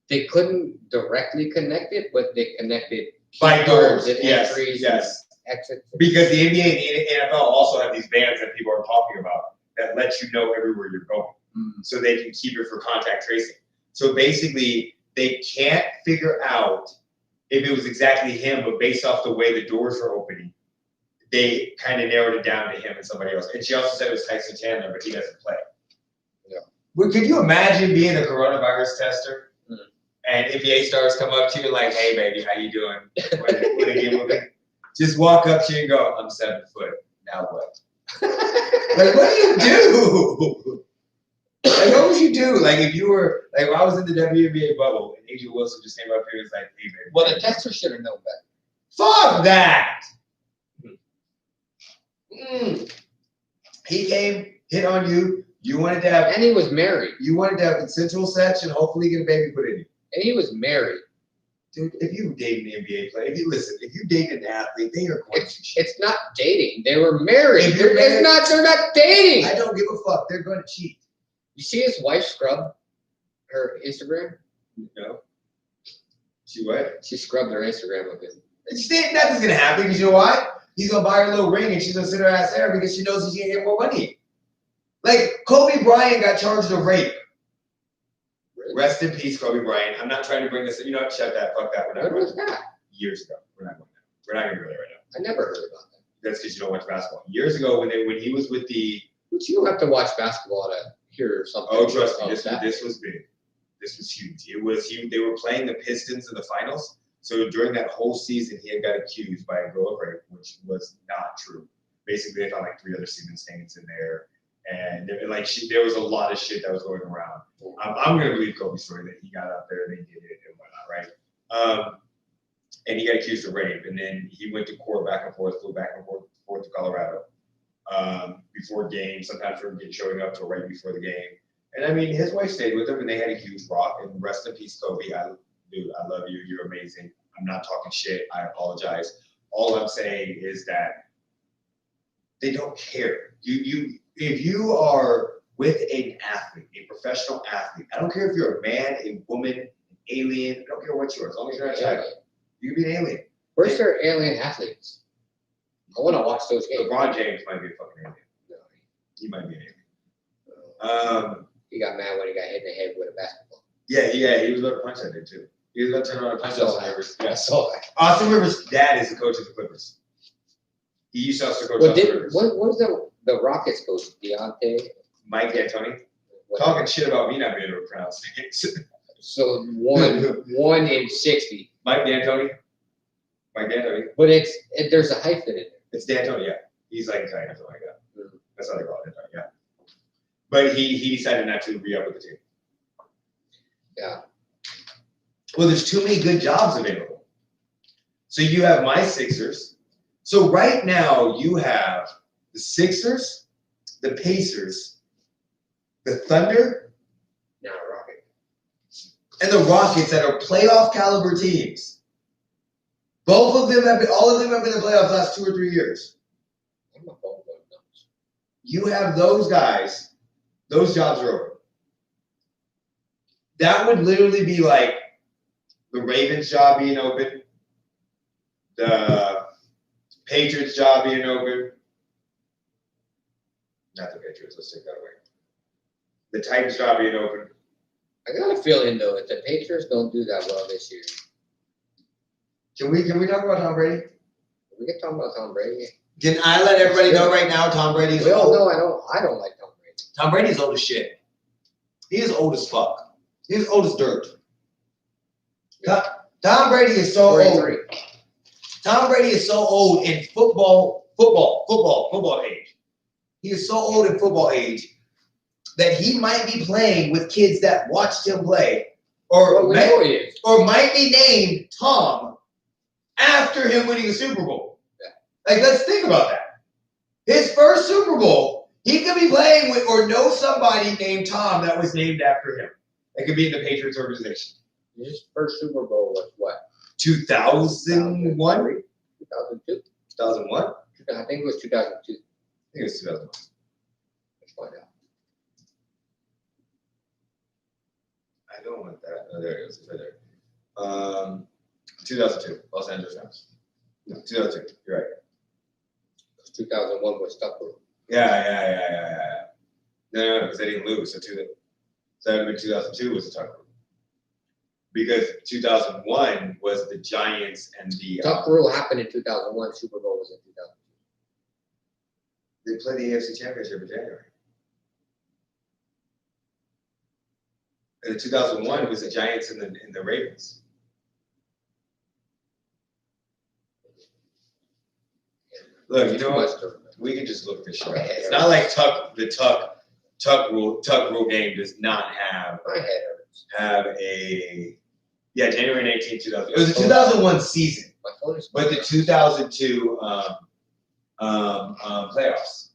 they couldn't directly connect it, but they connected by doors and entries, yes, exits. Because the NBA and the NFL also have these bands that people are talking about that let you know everywhere you're going, so they can keep it for contact tracing. So basically, they can't figure out if it was exactly him, but based off the way the doors were opening, they kind of narrowed it down to him and somebody else. And she also said it was Tyson Chandler, but he doesn't play. Yeah. Well, could you imagine being a coronavirus tester and NBA stars come up to you like, "Hey, baby, how you doing? What a game movie?" Just walk up to you and go, "I'm 7 foot. Now what?" Like, what do you do? Like, what would you do? Like, if you were, like, if I was in the WNBA bubble and Angel Wilson just came up here and was like, "Hey, baby." Well, the tester should have known better. Fuck that. He came, hit on you. You wanted to have, And he was married. you wanted to have consensual sex and hopefully get a baby put in you. And he was married. Dude, if you date an NBA player, if you date an athlete, they are going to cheat. It's not dating. They were married. If you're They're not dating. I don't give a fuck. They're going to cheat. You see his wife scrub her Instagram? No. She what? She scrubbed her Instagram a bit. Nothing's going to happen because you know why? He's going to buy her a little ring and she's going to sit her ass there because she knows he's going to get more money. Like, Kobe Bryant got charged of rape. Really? Rest in peace, Kobe Bryant. I'm not trying to bring this. You know what? Shut that. Fuck that. We're not When going was that? Years ago. We're not going there. We're not going to go there right now. I never heard about that. That's because you don't watch basketball. Years ago, when he was with the. But you don't have to watch basketball to hear something. Oh, trust me, about that. this was big. This was huge. It was huge. They were playing the Pistons in the finals. So during that whole season, he had got accused by a girl of rape, which was not true. Basically, they found like 3 other semen stains in there. And there was a lot of shit that was going around. I'm going to believe Kobe's story that he got out there and they did it and whatnot, right? And he got accused of rape. And then he went to court back and forth, flew back and forth to Colorado before games, sometimes for showing up till right before the game. And I mean, his wife stayed with him and they had a huge rock. And rest in peace, Kobe. Dude, I love you. You're amazing. I'm not talking shit. I apologize. All I'm saying is that they don't care. If you are with an athlete, a professional athlete, I don't care if you're a man, a woman, an alien, I don't care what you are, as long as you're not a child, you can be an alien. Where's their alien athletes? I want to watch those games. LeBron James might be a fucking alien. No, He might be an alien. he got mad when he got hit in the head with a basketball. Yeah, he was about to punch that dude too. He was about to turn around and punch Austin Rivers. I saw that. Austin Rivers' dad is the coach of the Clippers. He used to also coach Austin Rivers. What was the Rockets coach? Mike D'Antoni. Talking shit about me not being able to pronounce names. So 1 in 60. Mike D'Antoni. But there's a hyphen in there. It's D'Antoni, yeah. He's like Italian, something like that. Mm-hmm. That's how they call it, yeah. But he decided not to re-up with the team. Yeah. Well, there's too many good jobs available. So you have my Sixers. So right now you have the Sixers, the Pacers, the Thunder, now Rockets, and the Rockets that are playoff caliber teams. All of them have been in the playoffs the last 2 or 3 years. You have those guys, those jobs are open. That would literally be like the Ravens job being open, the Patriots job being open. Not the Patriots, let's take that away. The Titans job being open. I got a feeling though, if the Patriots don't do that well this year. Can we talk about Tom Brady? We can talk about Tom Brady. Can I let everybody know right now Tom Brady is old? old? No, I don't like Tom Brady. Tom Brady's old as shit. He is old as fuck. He is old as dirt. Yeah. Tom Brady is so 43. Old. Tom Brady is so old in football age. He is so old in football age that he might be playing with kids that watched him play, or might be named Tom after him winning a Super Bowl. Yeah. Like, let's think about that. His first Super Bowl, he could be playing with or know somebody named Tom that was named after him. That could be in the Patriots organization. His first Super Bowl was what? 2001? 2002? 2001? I think it was 2002. I think it was 2001. Let's find out. I don't want that. Oh, there it is. It's right there. 2002, Los Angeles Rams. No, 2002. You're right. 2001 was Tucker. Yeah. No, because they didn't lose. So that would have been 2002 was the Tucker. Because 2001 was the Giants and the Tuck Rule happened in 2001. Super Bowl was in 2002. They played the AFC Championship in January. And in 2001 was the Giants and the Ravens. Look, you know what? We can just look this shit up. It's not like the Tuck rule game does not have a January 19, 2000. It was a 2001 season, but the 2002 playoffs.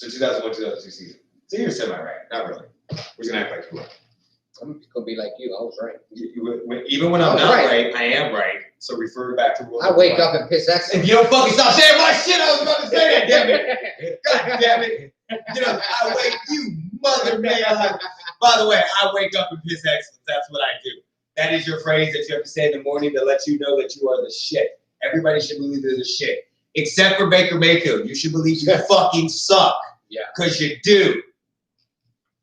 So 2001, 2002 season. So you're semi-right. Not really. We're going to act like you were. I'm going to be like you. I was right. Even when I'm not right, I am right. So refer back to I wake up and piss that. If you don't fucking stop saying my shit, I was about to say that, damn it. God damn it. You know, I wake you, mother man. By the way, I wake up and piss excellence. That's what I do. That is your phrase that you have to say in the morning to let you know that you are the shit. Everybody should believe they're the shit. Except for Baker Mayfield. You should believe you fucking suck. Yeah. Because you do.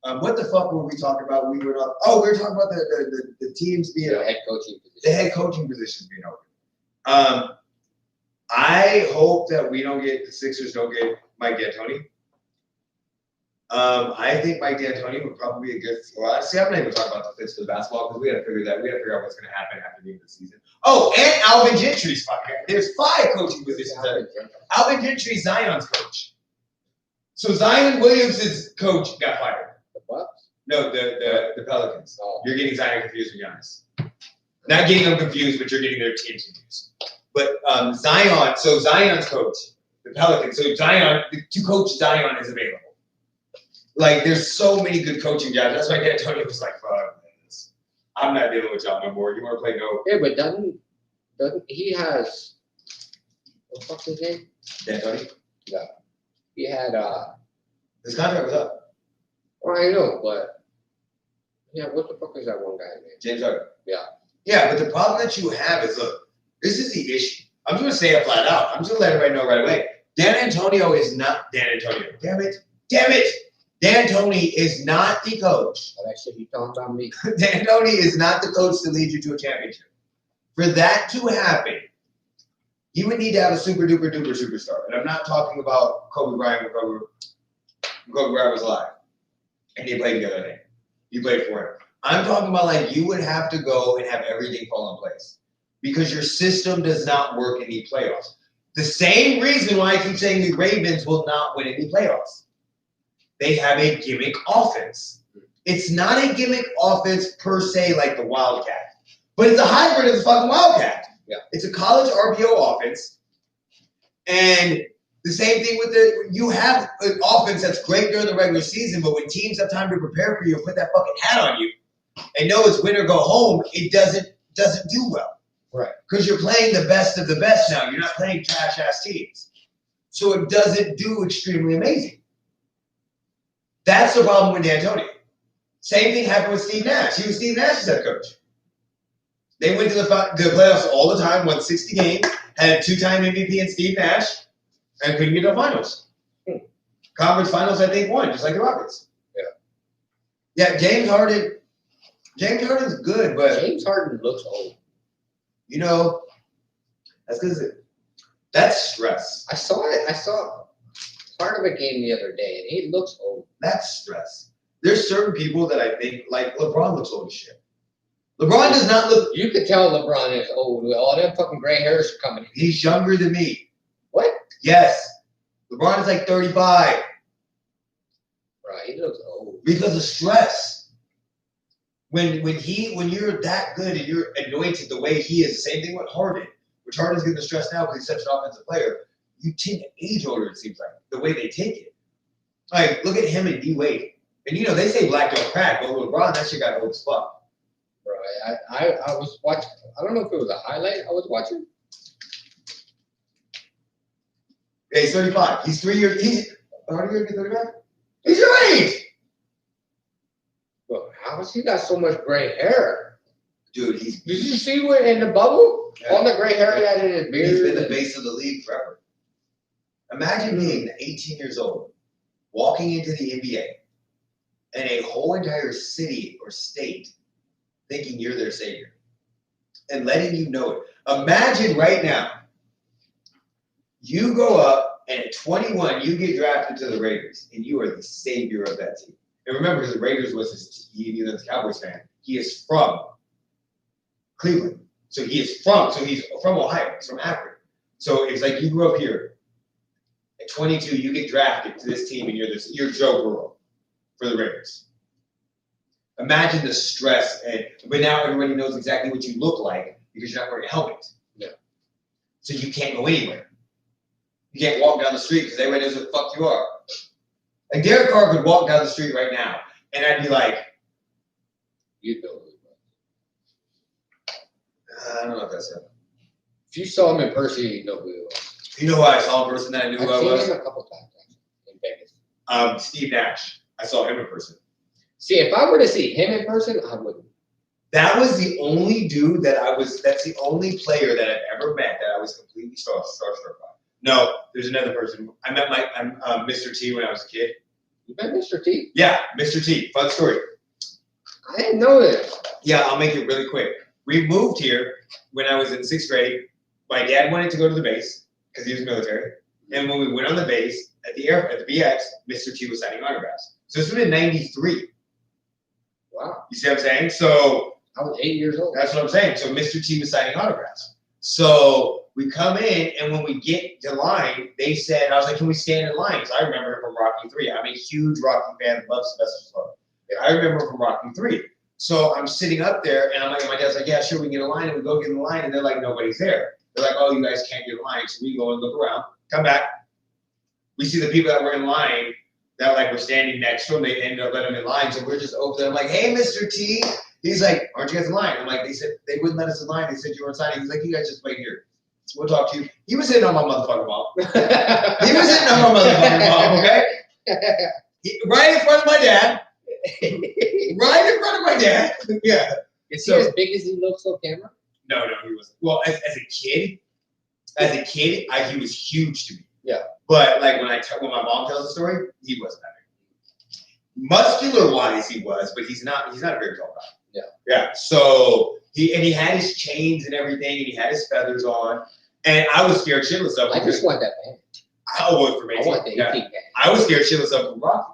What the fuck were we talking about? We were talking about the teams being the head coaching position. The head coaching positions being open. I hope that the Sixers don't get Mike D'Antoni. I think Mike D'Antoni would probably be a good. Well, see, I'm not even talking about the fits for the basketball because we got to figure out what's going to happen after the end of the season. Oh, and Alvin Gentry's fucking. There's 5 coaching positions. Alvin Gentry, Zion's coach. So Zion Williams' coach got fired. The Bucks? No, the Pelicans. Oh. You're getting Zion confused with Giannis. Not getting them confused, but you're getting their teams confused. But Zion's coach, the Pelicans. So to coach Zion is available. Like, there's so many good coaching jobs. That's why D'Antoni was like, fuck this. I'm not dealing with y'all no more. You want to play no? Yeah, but doesn't he has, what the fuck's his name? D'Antoni? Yeah. He had, his contract was up. Well, I know, but, yeah, what the fuck is that one guy, man? James Harden. Yeah. Yeah, but the problem that you have is, look, this is the issue. I'm just going to say it flat out. I'm just going to let everybody know right away. Dan Antonio is not Dan Antonio. Damn it. D'Antoni is not the coach. Oh, that shit you talking about me. D'Antoni is not the coach to lead you to a championship. For that to happen, you would need to have a super duper duper superstar. And I'm not talking about Kobe Bryant when Kobe Bryant was alive. And they played together then. You played for him. I'm talking about like you would have to go and have everything fall in place. Because your system does not work in the playoffs. The same reason why I keep saying the Ravens will not win any playoffs. They have a gimmick offense. It's not a gimmick offense per se like the Wildcat, but it's a hybrid of the fucking Wildcat. Yeah. It's a college RPO offense. And the same thing with you have an offense that's great during the regular season, but when teams have time to prepare for you and put that fucking hat on you and know it's win or go home, it doesn't do well. Right. Because you're playing the best of the best now. You're not playing trash-ass teams. So it doesn't do extremely amazing. That's the problem with D'Antoni. Same thing happened with Steve Nash. He was Steve Nash's head coach. They went to the playoffs all the time, won 60 games, had a 2-time MVP in Steve Nash, and couldn't get to the finals. Conference finals, I think, won, just like the Rockets. Yeah, James Harden's good, but James Harden looks old. You know, that's because that's stress. I saw part of a game the other day, and he looks old. That's stress. There's certain people that I think, like LeBron looks old as shit. LeBron does not look. You could tell LeBron is old with all them fucking gray hairs coming in. He's younger than me. What? Yes. LeBron is like 35. Right, he looks old. Because of stress. When you're that good and you're anointed the way he is, same thing with Harden. Which Harden's getting the stress now because he's such an offensive player. You tend to age older, it seems like, the way they take it. Like, look at him and D-Wade. And, they say black don't crack, but with LeBron, that shit got old as fuck. Right. I was watching, I don't know if it was a highlight I was watching. Yeah, he's 35. He's 3 years. How are you going to get 35? He's your age. Well, how has he got so much gray hair? Dude, Did you see what in the bubble? Yeah. All the gray hair he had in his beard. He's been the base of the league forever. Imagine being 18 years old, walking into the NBA, and a whole entire city or state thinking you're their savior and letting you know it. Imagine right now, you go up and at 21, you get drafted to the Raiders and you are the savior of that team. And remember, because the Raiders was he's a Cowboys fan. He is from Cleveland. So he's from Ohio. He's from Akron. So it's like you grew up here. At 22, you get drafted to this team and you're Joe Burrow for the Raiders. Imagine the stress, but now everybody knows exactly what you look like because you're not wearing a helmet. Yeah. So you can't go anywhere. You can't walk down the street because everybody knows who the fuck you are. Like Derek Carr could walk down the street right now, and I'd be like, You'd know who he was. I don't know if that's him. If you saw him in person, you'd know who he was. You know who I saw in person that I knew who I I've seen was? him a couple times actually, in Vegas. Steve Nash. I saw him in person. See, if I were to see him in person, I wouldn't. That was the only dude that's the only player that I've ever met that I was completely starstruck by. No, there's another person. I met Mr. T when I was a kid. You met Mr. T? Yeah, Mr. T. Fun story. I didn't know this. Yeah, I'll make it really quick. We moved here when I was in 6th grade. My dad wanted to go to the base because he was military. And when we went on the base at the BX, Mr. T was signing autographs. So this was in '93. Wow. You see what I'm saying? So I was 8 years old. that's what I'm saying. So Mr. T was signing autographs. So we come in, and when we get to line, they said, I was like, can we stand in line? Because I remember him from Rocky 3. I'm a huge Rocky fan, love Sylvester Stallone. I remember him from Rocky 3. So I'm sitting up there, and I'm like, my dad's like, yeah, sure, we can get in line. And we go get in line, and they're like, nobody's there. They're like, oh, you guys can't get in line. So we go and look around, come back. We see the people that were in line that like were standing next to him. They ended up letting him in line. So we're just over there. I'm like, hey, Mr. T. He's like, aren't you guys in line? I'm like, they said they wouldn't let us in line. They said you weren't signing. He's like, you guys just wait here. We'll talk to you. He was hitting on my motherfucking mom. He was hitting on my motherfucking mom, okay? Right in front of my dad. Right in front of my dad. Yeah. Is he as big as he looks on camera? No, he wasn't. Well, as a kid, he was huge to me. Yeah. But like when my mom tells the story, he wasn't that big. Muscular wise, he was, but he's not a very tall guy. Yeah. Yeah. So he had his chains and everything, and he had his feathers on, and I was scared shitless of him. I just want that man. I want for me. I want the 18 man. I was scared shitless of him from Rocky.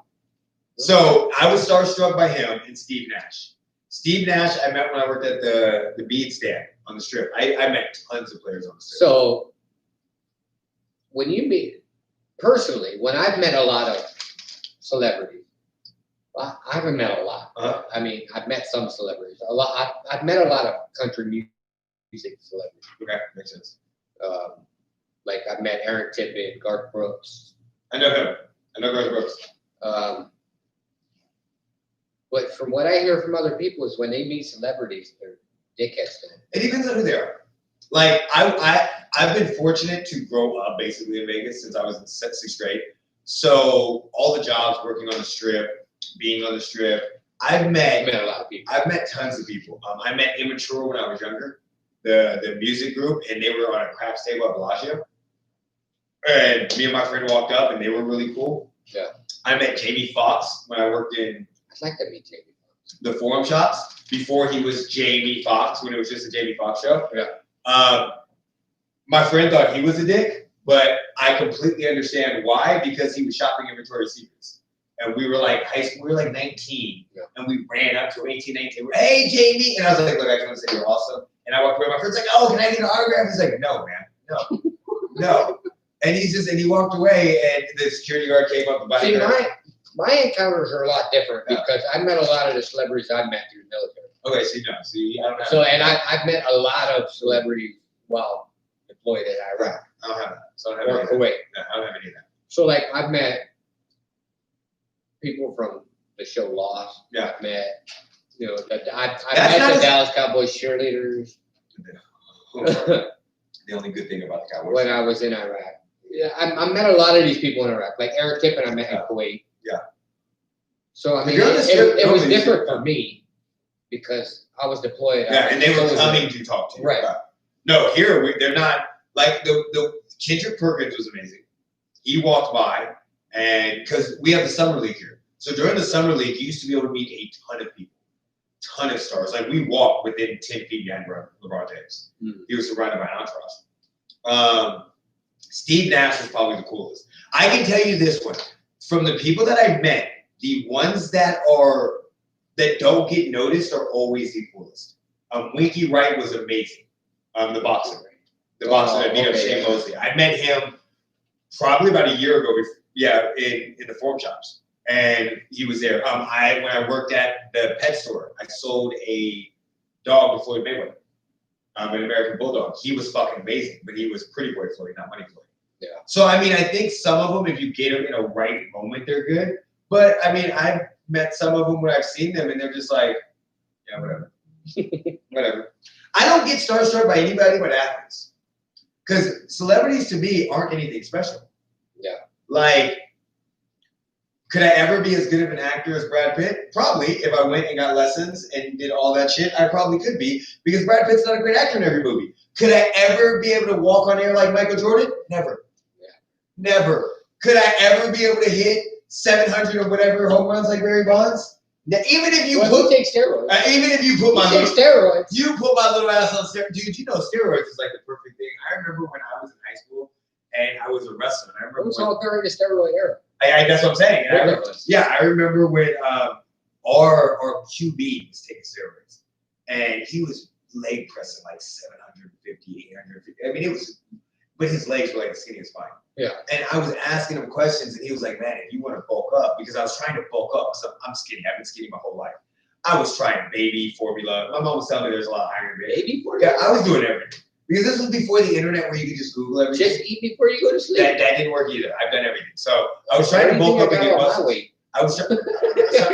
So I was starstruck by him and Steve Nash. Steve Nash, I met when I worked at the bead stand on the strip. I met tons of players on the strip. So when you meet personally, when I've met a lot of celebrities, well, I haven't met a lot. Uh-huh. I mean, I've met some celebrities. I've met a lot of country music celebrities. Okay, makes sense. Like I've met Eric Tippett, Garth Brooks. I know him. I know Garth Brooks. But from what I hear from other people is when they meet celebrities, they're dickheads to them. It depends on who they are. Like I've been fortunate to grow up basically in Vegas since I was in 6th grade. So all the jobs working on the strip, being on the strip, I've met a lot of people. I've met tons of people. I met Immature when I was younger, the music group, and they were on a craps table at Bellagio. And me and my friend walked up, and they were really cool. Yeah. I met Jamie Foxx when I worked in I'd like to meet Jamie Foxx. The Forum Shops before he was Jamie Foxx, when it was just a Jamie Foxx show. Yeah. My friend thought he was a dick, but I completely understand why, because he was shopping in Victoria's Secrets. And we were like high school, we were like 19, yeah. And we ran up to him, 18, 19. Hey, Jamie. And I was like, look, I just want to say you're awesome. And I walked away. My friend's like, oh, can I get an autograph? He's like, no, man, no. And he walked away, and the security guard came up and See, my encounters are a lot different because I met a lot of the celebrities I met through the military. Okay, I don't know. So, and I've met a lot of celebrities while deployed in Iraq. I don't have that. So I Or Kuwait. No, I don't have any of that. So, like, I've met people from the show Lost. Yeah. I've met, I've met the Dallas Cowboys cheerleaders. The only good thing about the Cowboys. When I was in Iraq. Yeah, I met a lot of these people in Iraq. Like Eric Tippett, I met in Kuwait. Yeah. So, I mean, it was different for me because I was deployed. Yeah, and they were coming to talk to you. Right. No, here, they're not. Like, the Kendrick Perkins was amazing. He walked by, and because we have the Summer League here. So during the Summer League, you used to be able to meet a ton of people, ton of stars. Like, we walked within 10 feet behind LeBron James. He was surrounded by an entourage. Steve Nash was probably the coolest. I can tell you this one. From the people that I've met, the ones that don't get noticed are always the coolest. Winky Wright was amazing. The boxer. The boxer that beat up Shane Mosley. I met him probably about a year ago. In the Forum Shops. And he was there. When I worked at the pet store, I sold a dog to Floyd Mayweather. An American Bulldog. He was fucking amazing, but he was pretty boy Floyd, not money Floyd. Yeah. So, I mean, I think some of them, if you get them in a right moment, they're good. But I mean, I've met some of them when I've seen them, and they're just like, yeah, whatever, whatever. I don't get starstruck by anybody but athletes, because celebrities to me aren't anything special. Yeah. Like, could I ever be as good of an actor as Brad Pitt? Probably. If I went and got lessons and did all that shit, I probably could be, because Brad Pitt's not a great actor in every movie. Could I ever be able to walk on air like Michael Jordan? Never. Yeah. Never. Could I ever be able to hit 700 or whatever home runs like Barry Bonds? Now, even if you take steroids. Even if you put my steroids. You put my little ass on steroids. Dude, you know steroids is like the perfect thing. I remember when I was in high school and I was a wrestler. I remember it was all during the steroid era. That's what I'm saying. I remember when our QB was taking steroids, and he was leg pressing like 750, 850. I mean, it was, but his legs were like the skinniest spine. Yeah. And I was asking him questions, and he was like, "Man, if you want to bulk up," because I was trying to bulk up. So I'm skinny. I've been skinny my whole life. I was trying baby formula. My mom was telling me there's a lot of iron in baby formula. Yeah, I was doing everything. Because this was before the internet where you could just Google everything. Just eat before you go to sleep. That didn't work either. I've done everything. So I was trying to bulk up and get muscle. I was trying,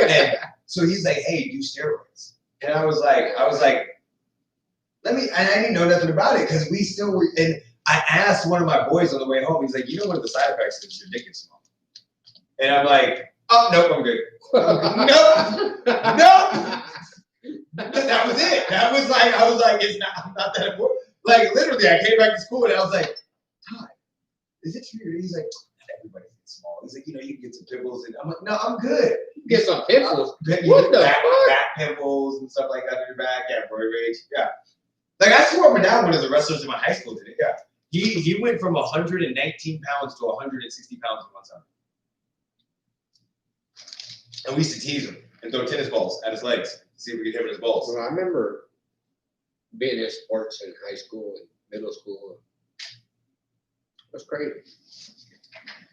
and so he's like, "Hey, do steroids." And I was like, let me, and I didn't know nothing about it, because we still were, and I asked one of my boys on the way home, he's like, "You know, one of the side effects is your dick is small." And I'm like, "Oh, nope, I'm good." Nope. That was it. That was like, I was like, I'm not that important. Like, literally, I came back to school and I was like, "Todd, is it true?" He's like, "Not everybody gets small." He's like, "You know, you can get some pimples." And I'm like, "No, I'm good." You get some pimples? What the fuck? Back pimples and stuff like that in your back. Yeah, roid rage. Yeah. Like, I swore up and down one of the wrestlers in my high school did it. Yeah. He went from 119 pounds to 160 pounds in one time. And we used to tease him and throw tennis balls at his legs to see if we could hit him with his balls. Well, I remember being in sports in high school and middle school. It was crazy.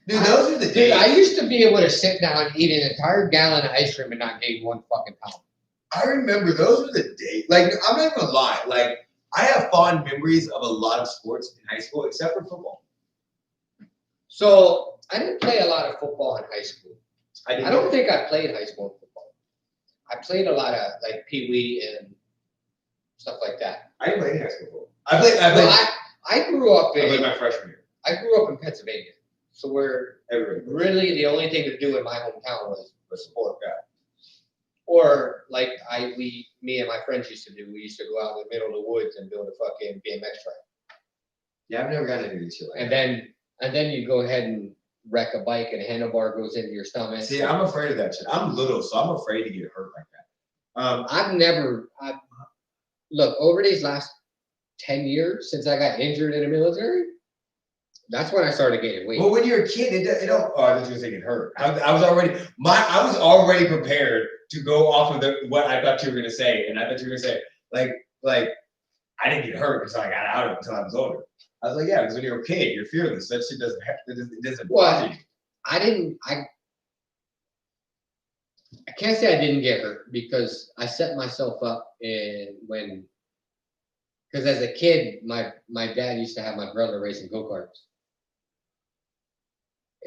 Dude, those are the days. I used to be able to sit down and eat an entire gallon of ice cream and not gain one fucking pound. I remember those were the days. Like, I'm not even gonna lie. Like, I have fond memories of a lot of sports in high school, except for football. So I didn't play a lot of football in high school. I don't think I played high school football. I played a lot of like Pee Wee and stuff like that. I didn't play any high school football. I grew up in. I played my freshman year. I grew up in Pennsylvania, so we're really the only thing to do in my hometown was sport. Yeah. Or like me and my friends used to do. We used to go out in the middle of the woods and build a fucking BMX track. Yeah, I've never gotten into this shit. And then you go ahead and wreck a bike and a handlebar goes into your stomach. See, I'm afraid of that shit. I'm little, so I'm afraid to get hurt like that. Look, over these last 10 years since I got injured in the military, that's when I started gaining weight. Well, when you're a kid, it don't. Oh, I was gonna say get hurt. I was already prepared to go off of what I thought you were gonna say, and I thought you were gonna say like I didn't get hurt until I got out of it until I was older. I was like, yeah, because when you're a kid, you're fearless. That shit doesn't bother you. I can't say I didn't get hurt because I set myself up because as a kid, my dad used to have my brother racing go-karts.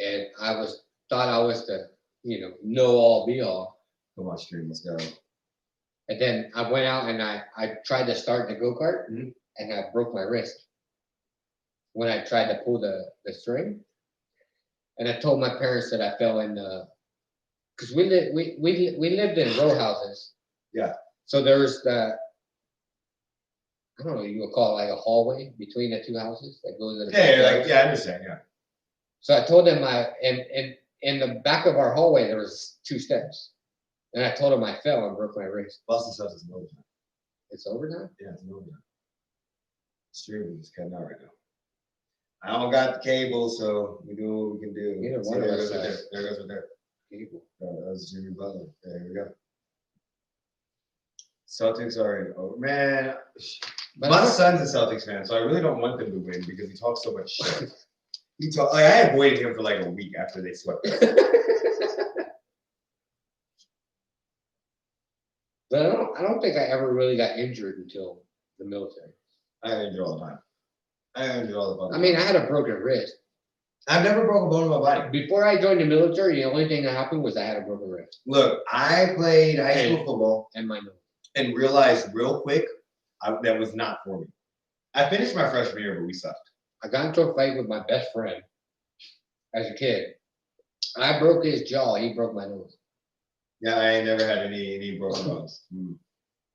And thought I was the, know all be all. Come on, stream, let's go. And then I went out and I tried to start the go-kart and I broke my wrist when I tried to pull the string. And I told my parents that I fell in because we lived in row houses. Yeah. So there's I don't know, you would call it like a hallway between the two houses that goes to the I understand, yeah. So I told them in the back of our hallway there was 2 steps. And I told them I fell and broke my wrist. Boston stuff is over now. It's over now? Yeah, it's over now. Streaming is cutting out right now. I don't got the cable, so we do what we can do. Neither one of us there. There goes right there. Cable. That's Jimmy Butler. There we go. Celtics are over. Man, my son's a Celtics fan, so I really don't want them to win because he talks so much shit. I avoided him for like a week after they swept. But I don't think I ever really got injured until the military. I got injured all the time. I mean, I had a broken wrist. I've never broken a bone in my body. Before I joined the military, the only thing that happened was I had a broken wrist Look, I played high school football and my nose. and realized real quick that was not for me. I finished my freshman year, but we sucked. I got into a fight with my best friend as a kid. I broke his jaw. He broke my nose. Yeah, I ain't never had any broken bones.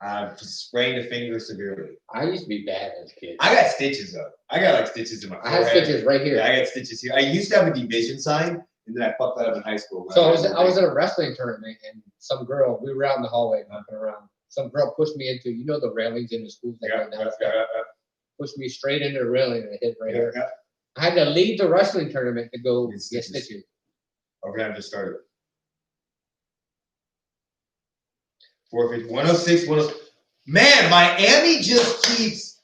I've sprained a finger severely. I used to be bad as a kid. I got stitches though. I got like stitches in my forehead. I have stitches right here. Yeah, I got stitches here. I used to have a division sign, and then I fucked that up in high school. So I was at a wrestling tournament, and some girl, we were out in the hallway walking around. Some girl pushed me into, the railings in the schools that go down. Pushed me straight into the railing and it hit right here. Yeah. I had to leave the wrestling tournament to go get stitches. Okay, I just started. 450, 106, 106. Man, Miami just keeps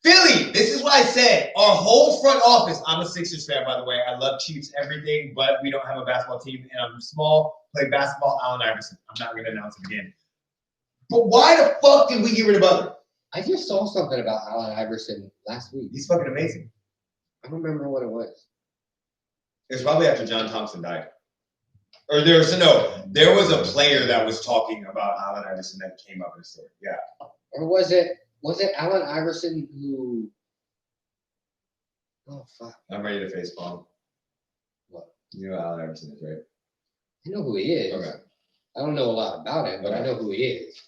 Philly. This is why I said our whole front office. I'm a Sixers fan, by the way. I love Chiefs, everything, but we don't have a basketball team, and I'm small. Play basketball, Allen Iverson. I'm not going to announce it again. But why the fuck did we get rid of Butler? I just saw something about Allen Iverson last week. He's fucking amazing. I don't remember what it was. It was probably after John Thompson died. Or there was a player that was talking about Allen Iverson that came up in the story. Yeah. Or was it Allen Iverson who? Oh fuck! I'm ready to face palm. What? You know who Allen Iverson is, right? I know who he is. Okay. I don't know a lot about him, but I know who he is.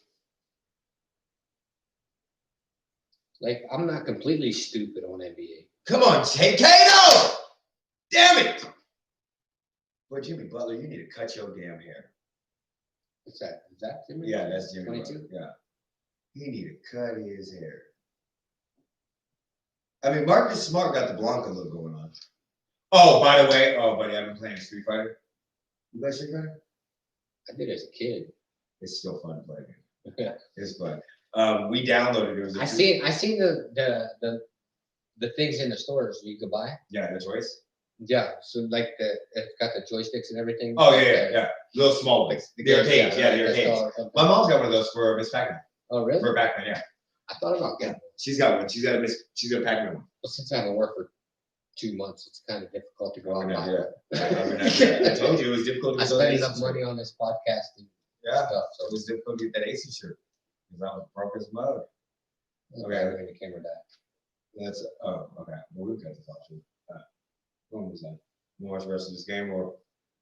Like, I'm not completely stupid on NBA. Come on, Kato! Damn it! Boy, Jimmy Butler, you need to cut your damn hair. What's that? Is that Jimmy? Yeah, that's Jimmy 22? Butler. Yeah. He need to cut his hair. I mean, Marcus Smart got the Blanca look going on. Oh, by the way, buddy, I've been playing Street Fighter. You play Street Fighter? I did as a kid. It's still fun playing it. It's fun. We downloaded it. I seen the things in the stores you could buy. Yeah, the toys. Yeah, so like it's got the joysticks and everything. Oh yeah. Little small ones. The arcades, the arcades. My mom's got one of those for Miss Pac-Man. Oh really? For Pac-Man, yeah. I thought about getting one. She's got one. She's got a Pac-Man one. Well, since I haven't worked for 2 months, it's kind of difficult to go out and buy one. I told you it was difficult to I get spent enough money on this podcast and stuff. So it was difficult to get that AC shirt. Because I was broke as mud. Okay, we're gonna camera that. That's okay. Well, we've got this option. When was that? You watch the rest of this game, or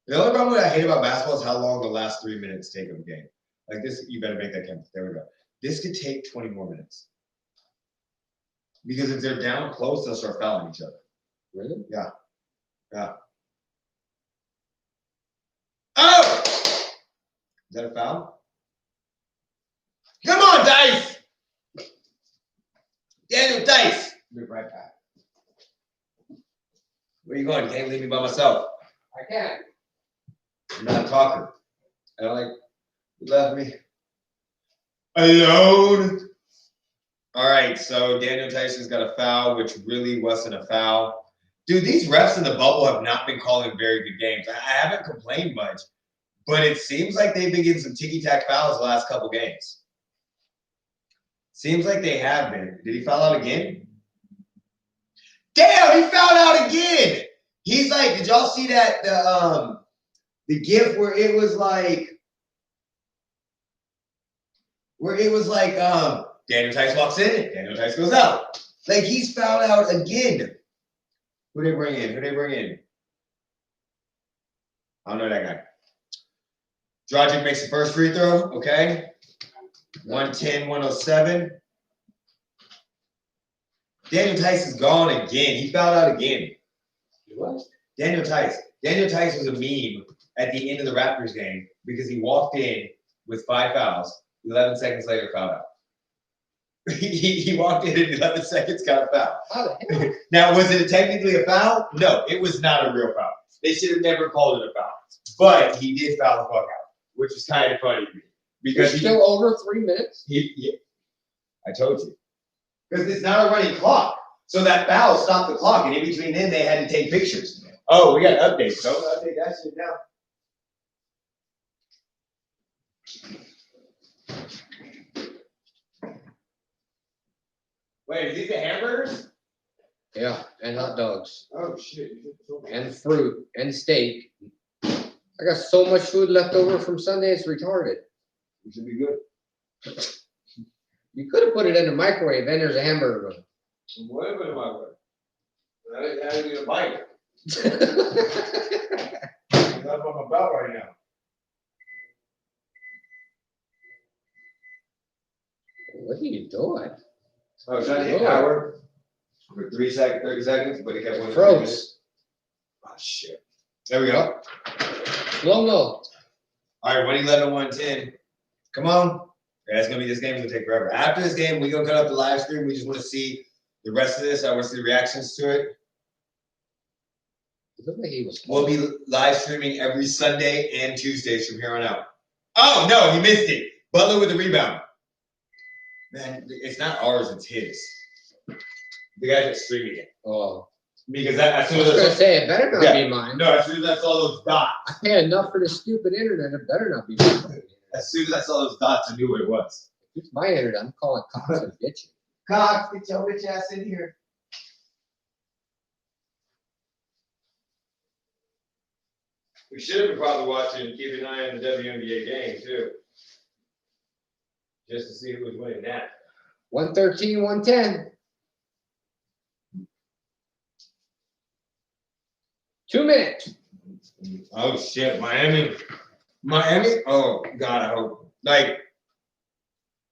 the only problem that I hate about basketball is how long the last 3 minutes take of a game. Like this, you better make that count. There we go. This could take 20 more minutes. Because if they're down close, they'll start fouling each other. Really? Yeah. Oh! Is that a foul? Come on, Dice! Daniel Dice! Be right back. Where you going? You can't leave me by myself. I can. I'm not a talker. I don't like you left me alone. All right, so Daniel Tyson's got a foul, which really wasn't a foul. Dude, these refs in the bubble have not been calling very good games. I haven't complained much, but it seems like they've been getting some ticky-tack fouls the last couple games. Seems like they have been. Did he foul out again? Damn, he fouled out again. He's like, did y'all see that the gif where it was like Daniel Tice walks in, Daniel Tice goes out. Like he's fouled out again. Who they bring in? I don't know that guy. Dragic makes the first free throw, okay. 110, 107. Daniel Tice is gone again. He fouled out again. What? Daniel Tice. Daniel Tice was a meme at the end of the Raptors game because he walked in with 5 fouls. 11 seconds later, fouled out. He walked in and 11 seconds got a foul. Oh, Now, was it technically a foul? No, it was not a real foul. They should have never called it a foul. But he did foul the fuck out, which is kind of funny to me. Because he's still over 3 minutes? I told you. Because it's not a running clock. So that foul stopped the clock, and in between then, they had to take pictures. Oh, we got updates. So update that shit now. Wait, is these the hamburgers? Yeah, and hot dogs, Oh shit! and fruit, and steak. I got so much food left over from Sunday, it's retarded. It should be good. You could have put it in the microwave, and there's a hamburger bun. Whatever in my way. I didn't need a bite. That's what I'm about right now. What are you doing? I was trying to hit power for 30 seconds, but it kept going. Froze. Oh shit. There we go. Slow-mo. All right, 111, 110. Come on. Yeah, it's gonna be this game's gonna take forever. After this game, we're gonna cut up the live stream. We just want to see the rest of this. I want to see the reactions to it. It looked like he was. We'll be live streaming every Sunday and Tuesdays from here on out. Oh no, he missed it. Butler with the rebound. Man, it's not ours, it's his. The guy that's streaming it. Oh. Because as I soon was as going to say, it better not be mine. No, as soon as I saw those dots. I pay enough for this stupid internet. It better not be mine. As soon as I saw those dots, I knew what it was. It's my internet. I'm calling cops and bitching. Cox, get your bitch ass in here. We should have been probably watching, keep an eye on the WNBA game too. Just to see who was winning that. 113, 110. 2 minutes. Oh shit, Miami. Oh God, I hope. Like,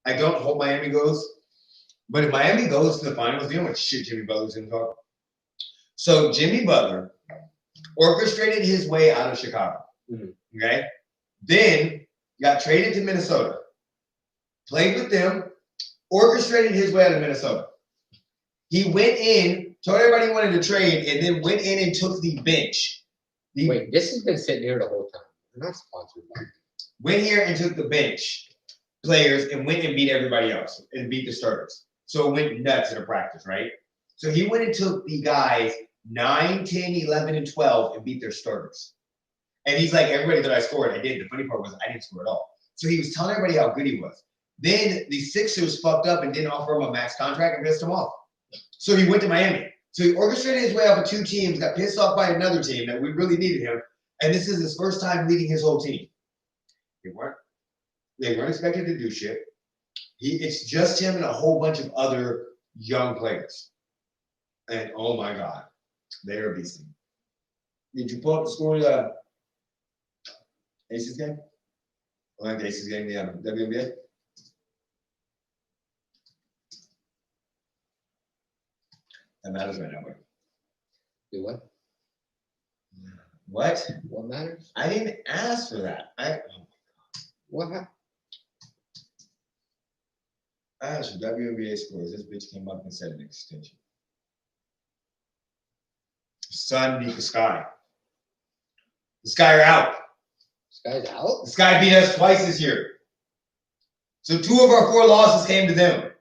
I don't hope Miami goes. But if Miami goes to the finals, you know what shit Jimmy Butler's gonna talk? So Jimmy Butler orchestrated his way out of Chicago. Okay? Then got traded to Minnesota. Played with them, orchestrated his way out of Minnesota. He went in, told everybody he wanted to trade, and then went in and took the bench. Wait, this has been sitting here the whole time. We're not sponsored by it. Went here and took the bench players and went and beat everybody else and beat the starters. So it went nuts in a practice, right? So he went and took the guys 9, 10, 11, and 12 and beat their starters. And he's like, everybody that I scored, I did. The funny part was I didn't score at all. So he was telling everybody how good he was. Then the Sixers fucked up and didn't offer him a max contract and pissed him off. So he went to Miami. So he orchestrated his way off of 2 teams, got pissed off by another team that we really needed him. And this is his first time leading his whole team. They weren't expected to do shit. It's just him and a whole bunch of other young players. And oh my God, they are beasting. Did you pull up the score of the Aces game? Like the Aces game, the WNBA? That matters right now, boy. Do what? What? What matters? I didn't ask for that. What happened? I asked for WNBA scores. This bitch came up and said an extension. Sun beat the Sky. The Sky are out. This guy's out? The Sky beat us twice this year. So 2 of our 4 losses came to them.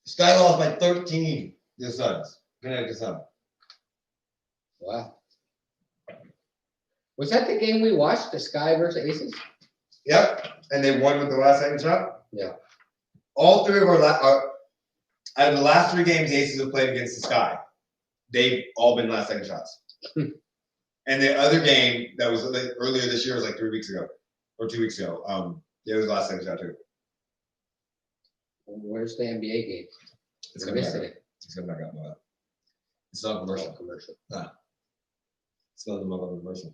The Sky lost by 13 to the Suns. Connecticut Sun. Wow. Was that the game we watched, the Sky versus Aces? Yep. And they won with the last second shot? Yeah. All 3 of our out of the last 3 games the Aces have played against the Sky, they've all been last second shots. And the other game that was like earlier this year was like 3 weeks ago or 2 weeks ago. It was last second shot too. Where's the NBA game? It's I coming missed back it. up. It's coming back up. It's not commercial. Commercial. It's not the commercial.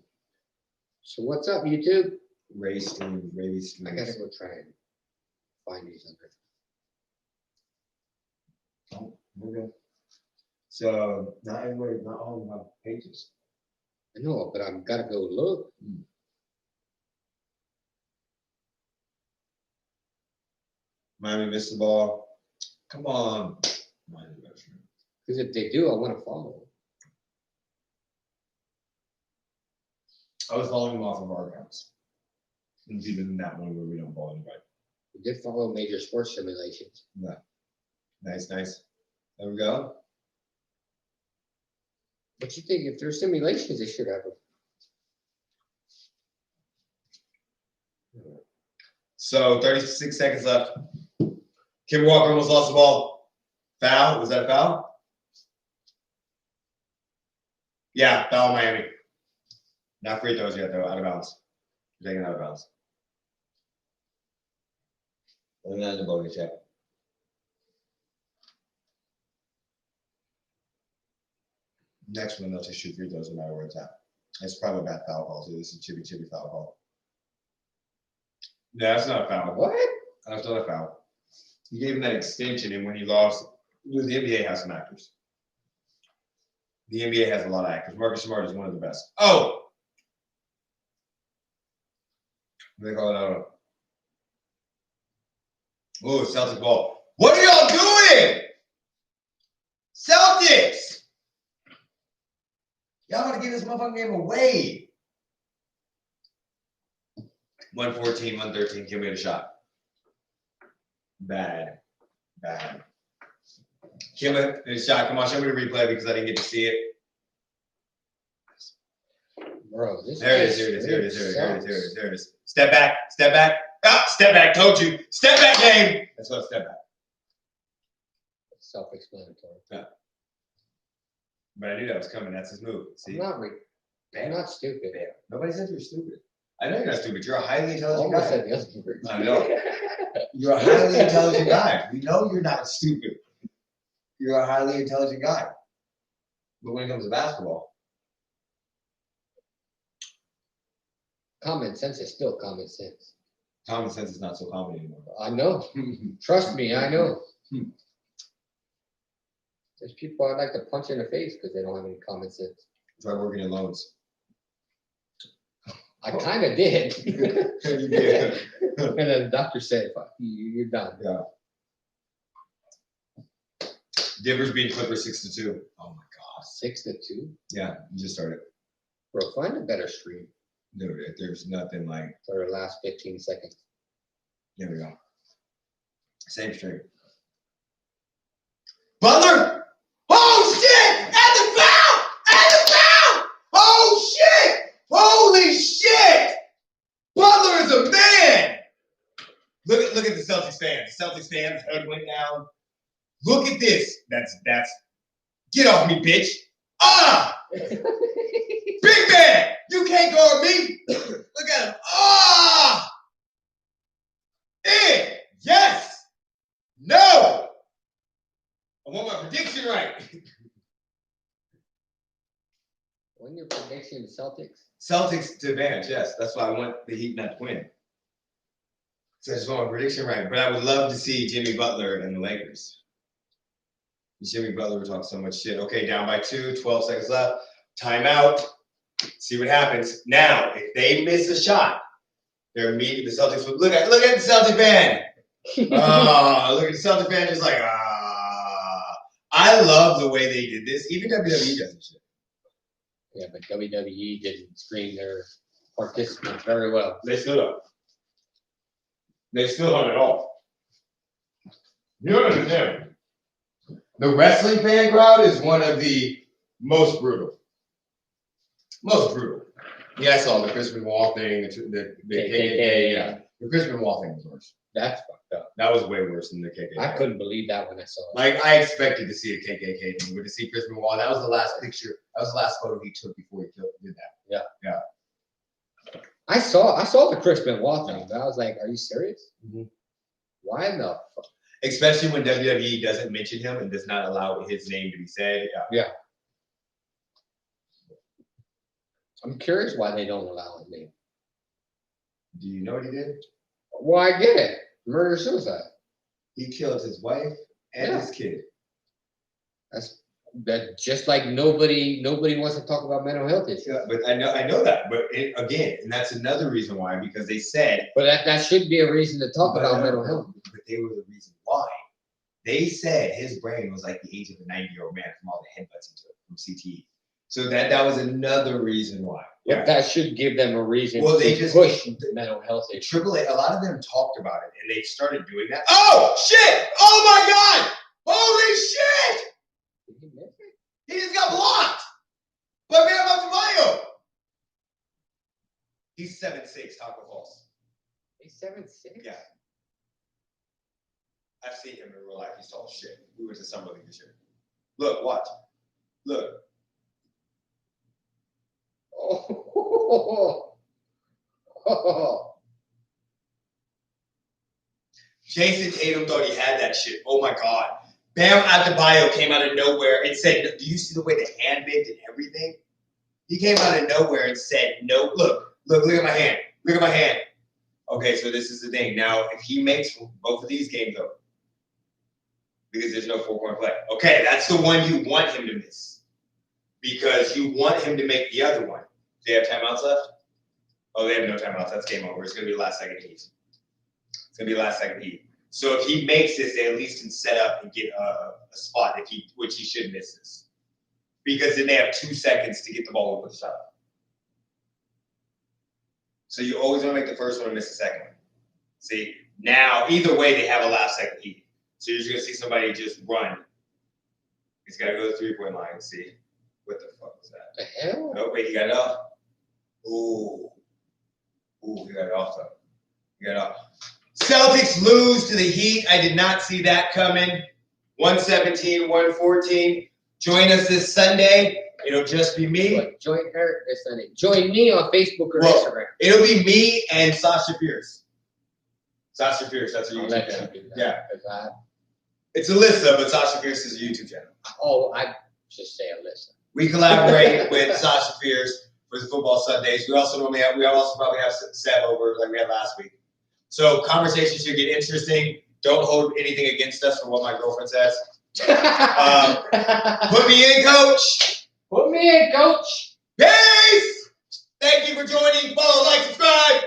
So what's up, YouTube? Ray streams. I gotta go try and find these other. Oh, we're good. So not everybody, not all of them have pages. I know, but I've gotta go look. Miami missed the ball. Come on. Because if they do, I want to follow. I was following them off of our accounts. It's even that one where we don't follow anybody. We did follow major sports simulations. Yeah. Nice. There we go. What you think? If there's simulations, they should have them. So 36 seconds left. Kim Walker almost lost the ball. Foul? Was that a foul? Yeah, foul Miami. Not free throws yet, though. Out of bounds. You're taking out of bounds. And then the bonus check. Next one, they'll just shoot free throws no matter where it's at. It's probably a bad foul call, so this is a chippy foul call. Yeah, that's not a foul. What? That's not a foul. You gave him that extension, and when he lost, the NBA has some actors. The NBA has a lot of actors. Marcus Smart is one of the best. Oh! What do they call it? I don't know. Oh, Celtic ball. What are y'all doing? Celtics! Y'all gotta give this motherfucking game away. 114, 113. Give me a shot. Bad. Give it a shot. Come on, show me the replay because I didn't get to see it. Bro, this There it is. Here it is. Step back. Ah, step back. Told you. Step back game. That's what step back. Self-explanatory. Yeah. But I knew that was coming. That's his move. See? I'm not stupid. Bam. Nobody said you're stupid. I know you're not stupid. You're a highly intelligent Almost guy. said the other word. I know. You're a highly intelligent guy. We know you're not stupid. You're a highly intelligent guy. But when it comes to basketball, Common sense is still common sense. common sense is not so common anymore. I know. Trust me, I know. There's people I'd like to punch in the face because they don't have any common sense. Try working in loans. I kind of did. You did. And then the doctor said, you're done. Yeah. Divers beat Clippers 6-2. Oh my God. 6-2? Yeah, you just started. Bro, find a better stream Dude, there's nothing like. for the last 15 seconds. There we go. Same stream. Butler! Oh shit! And the foul! And the foul! Oh shit! Holy shit! Butler is a man! Look at the Celtics fans. The Celtics fans' head went down. Look at this. That's get off me, bitch. Ah! Big man! You can't guard me! Look at him. Ah! In! Yes! No! I want my prediction right. When your prediction, Celtics? Celtics to advantage, yes. That's why I want the Heat not to win. So I just want my prediction right. But I would love to see Jimmy Butler and the Lakers. Jimmy Butler talking so much shit. Okay, down by 2, 12 seconds left. Timeout. See what happens. Now, if they miss a shot, they're immediately the Celtics would look at the Celtic fan. Oh, look at the Celtic fan just like I love the way they did this. Even WWE does this shit. Yeah, but WWE didn't screen their participants very well. They still don't. They still don't at all. You don't understand. The wrestling fan crowd is one of the most brutal. Most brutal. Yeah, I saw the Chris Benoit thing, the KKK. Yeah, the Chris Benoit thing was worse. That's fucked up. That was way worse than the KKK. I couldn't believe that when I saw it. Like, I expected to see a KKK thing, but to see Chris Benoit, that was the last picture. That was the last photo he took before he did that. Yeah. I saw the Chris Benoit thing, but I was like, are you serious? Mm-hmm. Why the fuck? Especially when WWE doesn't mention him and does not allow his name to be said. Yeah. I'm curious why they don't allow his name. Do you know what he did? Well, I get it. Murder-suicide. He killed his wife and his kid. That just like nobody wants to talk about mental health issues. Yeah, but I know that. But again, and that's another reason why, because they said. But that should be a reason to talk about mental health. But they were the reason why. They said his brain was like the age of a 90-year-old man from all the headbutts he took from CTE. So that was another reason why. But that should give them a reason they to just push mental health issues. Triple A, a lot of them talked about it, and they started doing that. Oh, shit! Oh, my God! Holy shit! Did he miss it? He just got blocked by Bam Adebayo. He's 7'6", Taco Falls. He's 7'6"? Yeah. I've seen him in real life. He's tall as shit. We went to Summer League this year. Look, watch. Look. Oh. Jason Tatum thought he had that shit. Oh my God. Bam Adebayo came out of nowhere and said, do you see the way the hand bent and everything? He came out of nowhere and said, no, look at my hand. Look at my hand. Okay, so this is the thing. Now, if he makes both of these games over, because there's no 4-point play. Okay, that's the one you want him to miss. Because you want him to make the other one. Do they have timeouts left? Oh, they have no timeouts. That's game over. It's going to be last second heat. It's going to be last second heat. So if he makes this, they at least can set up and get a spot, which he should miss this. Because then they have 2 seconds to get the ball over the shot. So you always want to make the first one and miss the second one. See, now, either way, they have a last second heat. So you're just going to see somebody just run. He's got to go to the 3-point line. See? What the fuck was that? The hell? Oh, wait, he got it off. Ooh, he got it off, though. He got it off. Celtics lose to the Heat. I did not see that coming. 117-114. Join us this Sunday. It'll just be me. What, join her this Sunday. Join me on Facebook or Instagram. It'll be me and Sasha Fierce. Sasha Fierce, that's her YouTube channel. Yeah. It's Alyssa, but Sasha Fierce is a YouTube channel. Oh, I just say Alyssa. We collaborate with Sasha Fierce for the football Sundays. We also probably have Seb over like we had last week. So conversations should get interesting. Don't hold anything against us for what my girlfriend says. Put me in, coach. Put me in, coach. Peace. Thank you for joining. Follow, like, subscribe.